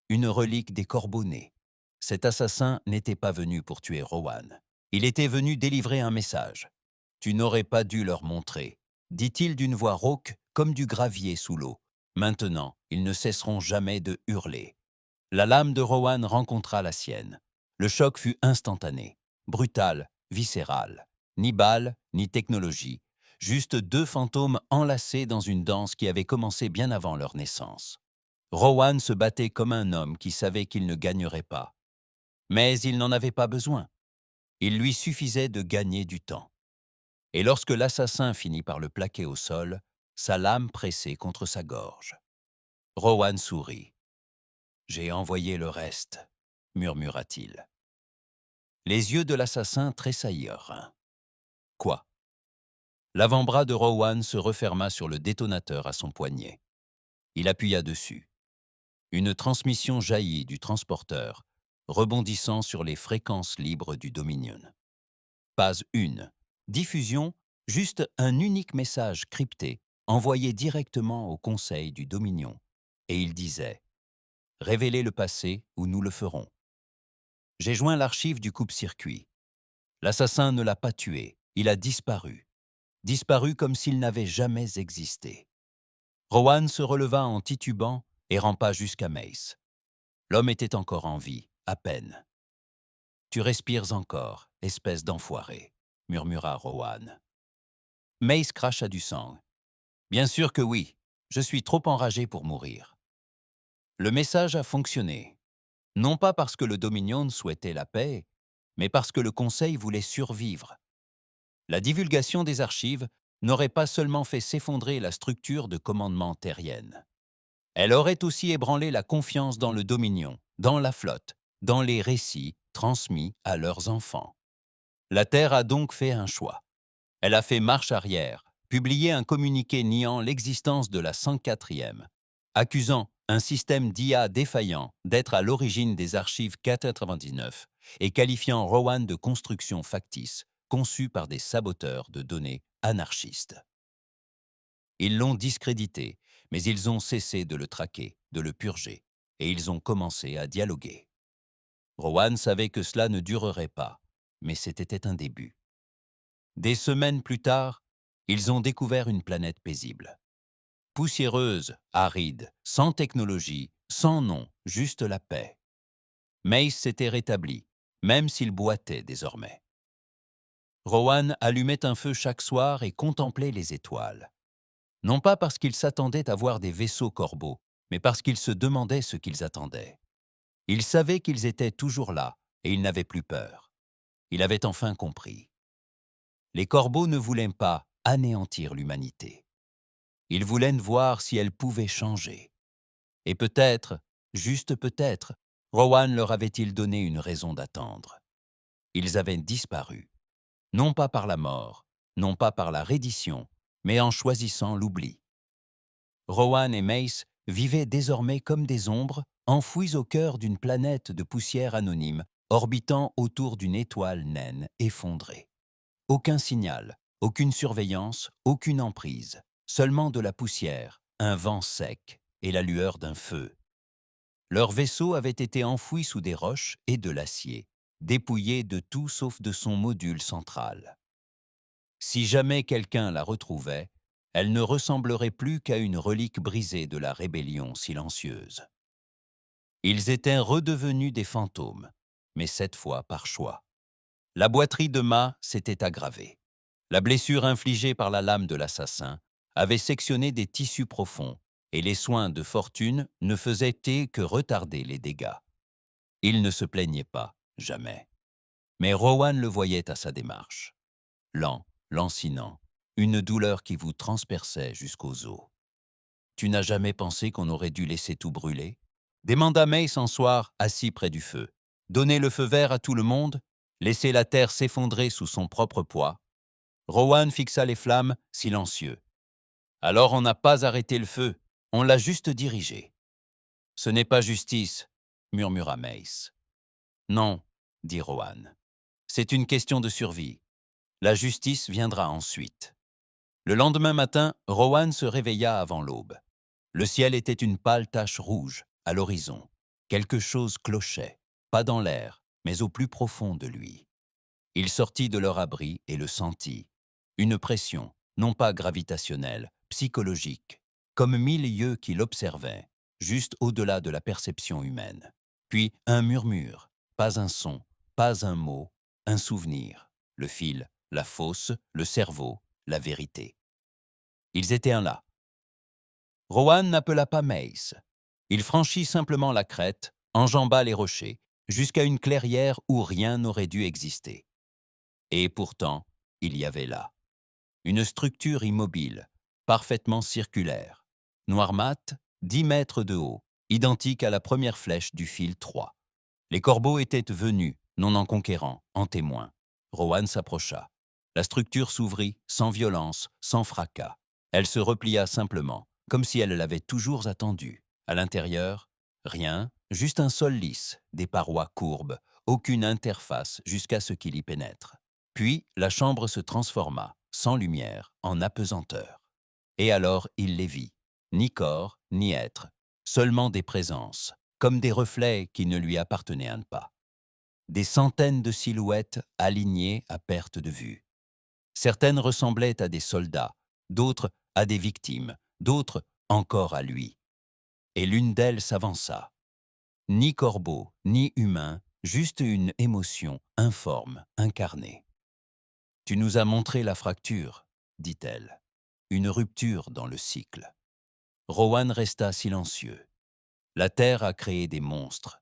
Une relique des Corbeaux-nés. Cet assassin n'était pas venu pour tuer Rowan. Il était venu délivrer un message. « Tu n'aurais pas dû leur montrer », dit-il d'une voix rauque comme du gravier sous l'eau. Maintenant, ils ne cesseront jamais de hurler. La lame de Rowan rencontra la sienne. Le choc fut instantané, brutal, viscéral. Ni balle, ni technologie. Juste 2 fantômes enlacés dans une danse qui avait commencé bien avant leur naissance. Rowan se battait comme un homme qui savait qu'il ne gagnerait pas. Mais il n'en avait pas besoin. Il lui suffisait de gagner du temps. Et lorsque l'assassin finit par le plaquer au sol, sa lame pressée contre sa gorge. Rowan sourit. « J'ai envoyé le reste », murmura-t-il. Les yeux de l'assassin tressaillirent. Quoi? L'avant-bras de Rowan se referma sur le détonateur à son poignet. Il appuya dessus. Une transmission jaillit du transporteur, rebondissant sur les fréquences libres du Dominion. Pas une. Diffusion, juste un unique message crypté, envoyé directement au conseil du Dominion. Et il disait « Révélez le passé ou nous le ferons ». J'ai joint l'archive du coupe-circuit. L'assassin ne l'a pas tué, il a disparu. Disparu comme s'il n'avait jamais existé. Rowan se releva en titubant et rampa jusqu'à Mace. L'homme était encore en vie, à peine. « Tu respires encore, espèce d'enfoiré », murmura Rowan. Mace cracha du sang. « Bien sûr que oui, je suis trop enragé pour mourir. » Le message a fonctionné. Non pas parce que le Dominion souhaitait la paix, mais parce que le Conseil voulait survivre. La divulgation des archives n'aurait pas seulement fait s'effondrer la structure de commandement terrienne. Elle aurait aussi ébranlé la confiance dans le Dominion, dans la flotte, dans les récits transmis à leurs enfants. La Terre a donc fait un choix. Elle a fait marche arrière, publié un communiqué niant l'existence de la 104e, accusant un système d'IA défaillant d'être à l'origine des archives K99 et qualifiant Rowan de construction factice, conçue par des saboteurs de données anarchistes. Ils l'ont discrédité, mais ils ont cessé de le traquer, de le purger, et ils ont commencé à dialoguer. Rowan savait que cela ne durerait pas, mais c'était un début. Des semaines plus tard, ils ont découvert une planète paisible. Poussiéreuse, aride, sans technologie, sans nom, juste la paix. Mace s'était rétabli, même s'il boitait désormais. Rowan allumait un feu chaque soir et contemplait les étoiles. Non pas parce qu'il s'attendait à voir des vaisseaux corbeaux, mais parce qu'il se demandait ce qu'ils attendaient. Il savait qu'ils étaient toujours là, et il n'avait plus peur. Il avait enfin compris. Les corbeaux ne voulaient pas anéantir l'humanité. Ils voulaient voir si elle pouvait changer. Et peut-être, juste peut-être, Rowan leur avait-il donné une raison d'attendre. Ils avaient disparu, non pas par la mort, non pas par la reddition, mais en choisissant l'oubli. Rowan et Mace vivaient désormais comme des ombres, enfouies au cœur d'une planète de poussière anonyme, orbitant autour d'une étoile naine effondrée. Aucun signal, aucune surveillance, aucune emprise, seulement de la poussière, un vent sec, et la lueur d'un feu. Leur vaisseau avait été enfoui sous des roches et de l'acier, dépouillé de tout sauf de son module central. Si jamais quelqu'un la retrouvait, elle ne ressemblerait plus qu'à une relique brisée de la rébellion silencieuse. Ils étaient redevenus des fantômes, mais cette fois par choix. La boiterie de Ma s'était aggravée. La blessure infligée par la lame de l'assassin avait sectionné des tissus profonds, et les soins de Fortune ne faisaient que retarder les dégâts. Il ne se plaignait pas, jamais. Mais Rowan le voyait à sa démarche. Lent, lancinant, une douleur qui vous transperçait jusqu'aux os. « Tu n'as jamais pensé qu'on aurait dû laisser tout brûler ?» demanda Mace un soir, assis près du feu. « Donner le feu vert à tout le monde? Laisser la terre s'effondrer sous son propre poids ?» Rowan fixa les flammes, silencieux. « Alors on n'a pas arrêté le feu, on l'a juste dirigé. »« Ce n'est pas justice, » murmura Mace. « Non, » dit Rowan. « C'est une question de survie. La justice viendra ensuite. » Le lendemain matin, Rowan se réveilla avant l'aube. Le ciel était une pâle tache rouge, à l'horizon. Quelque chose clochait, pas dans l'air, mais au plus profond de lui. Il sortit de leur abri et le sentit. Une pression, non pas gravitationnelle, psychologique, comme 1000 yeux qui l'observaient, juste au-delà de la perception humaine. Puis un murmure, pas un son, pas un mot, un souvenir, le fil, la fosse, le cerveau, la vérité. Ils étaient un là. Rowan n'appela pas Mace. Il franchit simplement la crête, enjamba les rochers, jusqu'à une clairière où rien n'aurait dû exister. Et pourtant, il y avait là une structure immobile, parfaitement circulaire, noir mat, 10 mètres de haut, identique à la première flèche du fil 3. Les corbeaux étaient venus, non en conquérant, en témoin. Rowan s'approcha. La structure s'ouvrit, sans violence, sans fracas. Elle se replia simplement, comme si elle l'avait toujours attendu. À l'intérieur, rien, juste un sol lisse, des parois courbes, aucune interface jusqu'à ce qu'il y pénètre. Puis, la chambre se transforma, sans lumière, en apesanteur. Et alors, il les vit. Ni corps, ni être, seulement des présences, comme des reflets qui ne lui appartenaient pas. Des centaines de silhouettes alignées à perte de vue. Certaines ressemblaient à des soldats, d'autres à des victimes, d'autres encore à lui. Et l'une d'elles s'avança. Ni corbeau, ni humain, juste une émotion informe, incarnée. « Tu nous as montré la fracture, » dit-elle. Une rupture dans le cycle. Rowan resta silencieux. La terre a créé des monstres.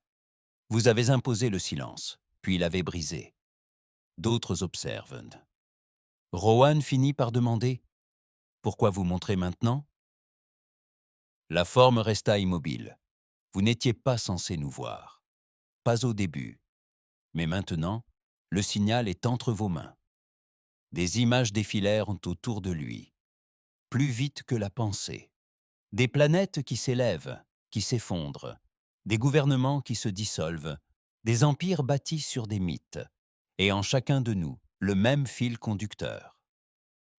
Vous avez imposé le silence, puis l'avez brisé. D'autres observent. Rowan finit par demander « Pourquoi vous montrez maintenant ?» La forme resta immobile. Vous n'étiez pas censé nous voir. Pas au début. Mais maintenant, le signal est entre vos mains. Des images défilèrent autour de lui, plus vite que la pensée. Des planètes qui s'élèvent, qui s'effondrent, des gouvernements qui se dissolvent, des empires bâtis sur des mythes, et en chacun de nous, le même fil conducteur.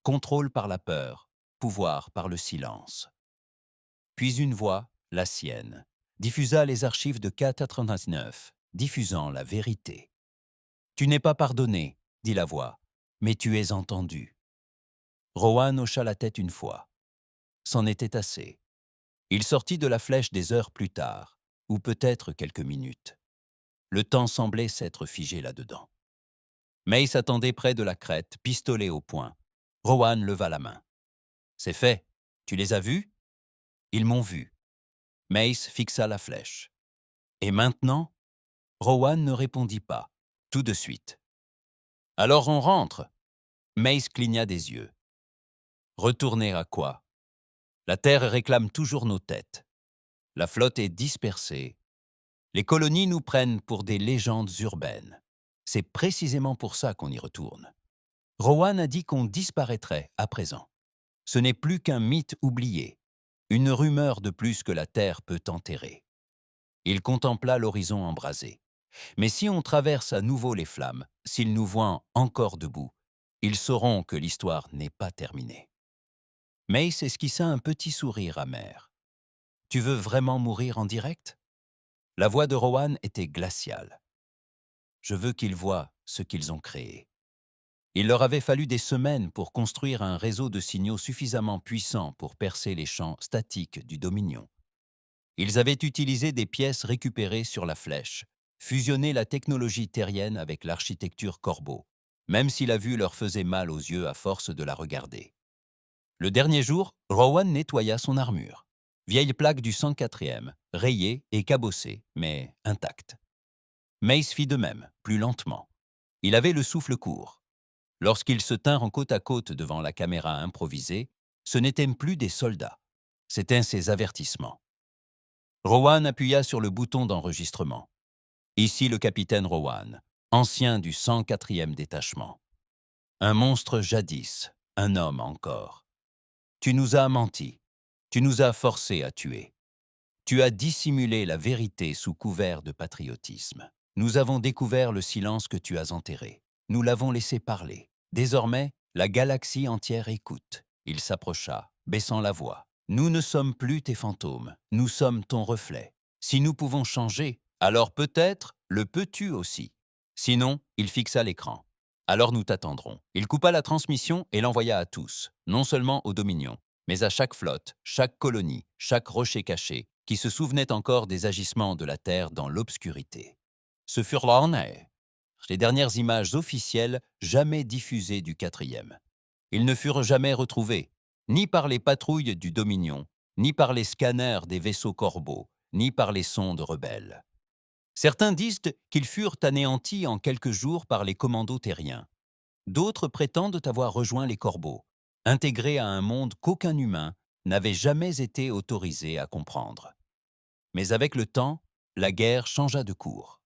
Contrôle par la peur, pouvoir par le silence. Puis une voix, la sienne, diffusa les archives de K99, diffusant la vérité. « Tu n'es pas pardonné, » dit la voix, « mais tu es entendu. » Rowan hocha la tête une fois. C'en était assez. Il sortit de la flèche des heures plus tard, ou peut-être quelques minutes. Le temps semblait s'être figé là-dedans. Mace attendait près de la crête, pistolet au poing. Rowan leva la main. « C'est fait. Tu les as vus ?»« Ils m'ont vu. » Mace fixa la flèche. « Et maintenant ?» Rowan ne répondit pas, tout de suite. « Alors on rentre ?» Mace cligna des yeux. « Retourner à quoi ? La Terre réclame toujours nos têtes. La flotte est dispersée. Les colonies nous prennent pour des légendes urbaines. C'est précisément pour ça qu'on y retourne. Rowan a dit qu'on disparaîtrait à présent. Ce n'est plus qu'un mythe oublié, une rumeur de plus que la Terre peut enterrer. » Il contempla l'horizon embrasé. « Mais si on traverse à nouveau les flammes, s'ils nous voient encore debout, ils sauront que l'histoire n'est pas terminée. » Mace esquissa un petit sourire amer. Tu veux vraiment mourir en direct? La voix de Rowan était glaciale. Je veux qu'ils voient ce qu'ils ont créé. Il leur avait fallu des semaines pour construire un réseau de signaux suffisamment puissant pour percer les champs statiques du Dominion. Ils avaient utilisé des pièces récupérées sur la flèche, fusionné la technologie terrienne avec l'architecture Corbeau, même si la vue leur faisait mal aux yeux à force de la regarder. Le dernier jour, Rowan nettoya son armure. Vieille plaque du 104e, rayée et cabossée, mais intacte. Mace fit de même, plus lentement. Il avait le souffle court. Lorsqu'ils se tinrent côte à côte devant la caméra improvisée, ce n'étaient plus des soldats. C'étaient ses avertissements. Rowan appuya sur le bouton d'enregistrement. Ici le capitaine Rowan, ancien du 104e détachement. Un monstre jadis, un homme encore. Tu nous as menti. Tu nous as forcés à tuer. Tu as dissimulé la vérité sous couvert de patriotisme. Nous avons découvert le silence que tu as enterré. Nous l'avons laissé parler. Désormais, la galaxie entière écoute. Il s'approcha, baissant la voix. Nous ne sommes plus tes fantômes, nous sommes ton reflet. Si nous pouvons changer, alors peut-être le peux-tu aussi. Sinon, il fixa l'écran. Alors nous t'attendrons. Il coupa la transmission et l'envoya à tous, non seulement au Dominion, mais à chaque flotte, chaque colonie, chaque rocher caché, qui se souvenait encore des agissements de la Terre dans l'obscurité. Ce furent là les dernières images officielles jamais diffusées du 4e. Ils ne furent jamais retrouvés, ni par les patrouilles du Dominion, ni par les scanners des vaisseaux Corbeau, ni par les sondes rebelles. Certains disent qu'ils furent anéantis en quelques jours par les commandos terriens. D'autres prétendent avoir rejoint les Corbeaux, intégrés à un monde qu'aucun humain n'avait jamais été autorisé à comprendre. Mais avec le temps, la guerre changea de cours.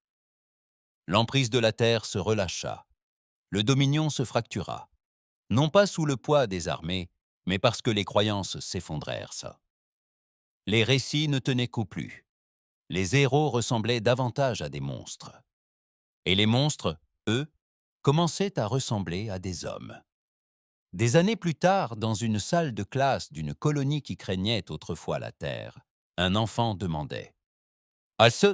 L'emprise de la Terre se relâcha. Le Dominion se fractura. Non pas sous le poids des armées, mais parce que les croyances s'effondrèrent. Les récits ne tenaient qu'au plus. Les héros ressemblaient davantage à des monstres. Et les monstres, eux, commençaient à ressembler à des hommes. Des années plus tard, dans une salle de classe d'une colonie qui craignait autrefois la Terre, un enfant demandait « Est-ce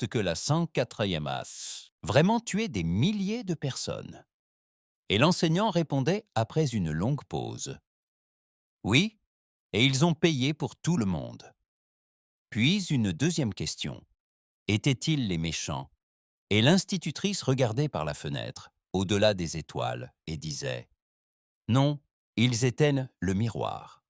que la 104e as vraiment tué des milliers de personnes ?» Et l'enseignant répondait après une longue pause « Oui, et ils ont payé pour tout le monde. » Puis une deuxième question « Étaient-ils les méchants ?» Et l'institutrice regardait par la fenêtre, au-delà des étoiles, et disait « Non, ils éteignent le miroir. »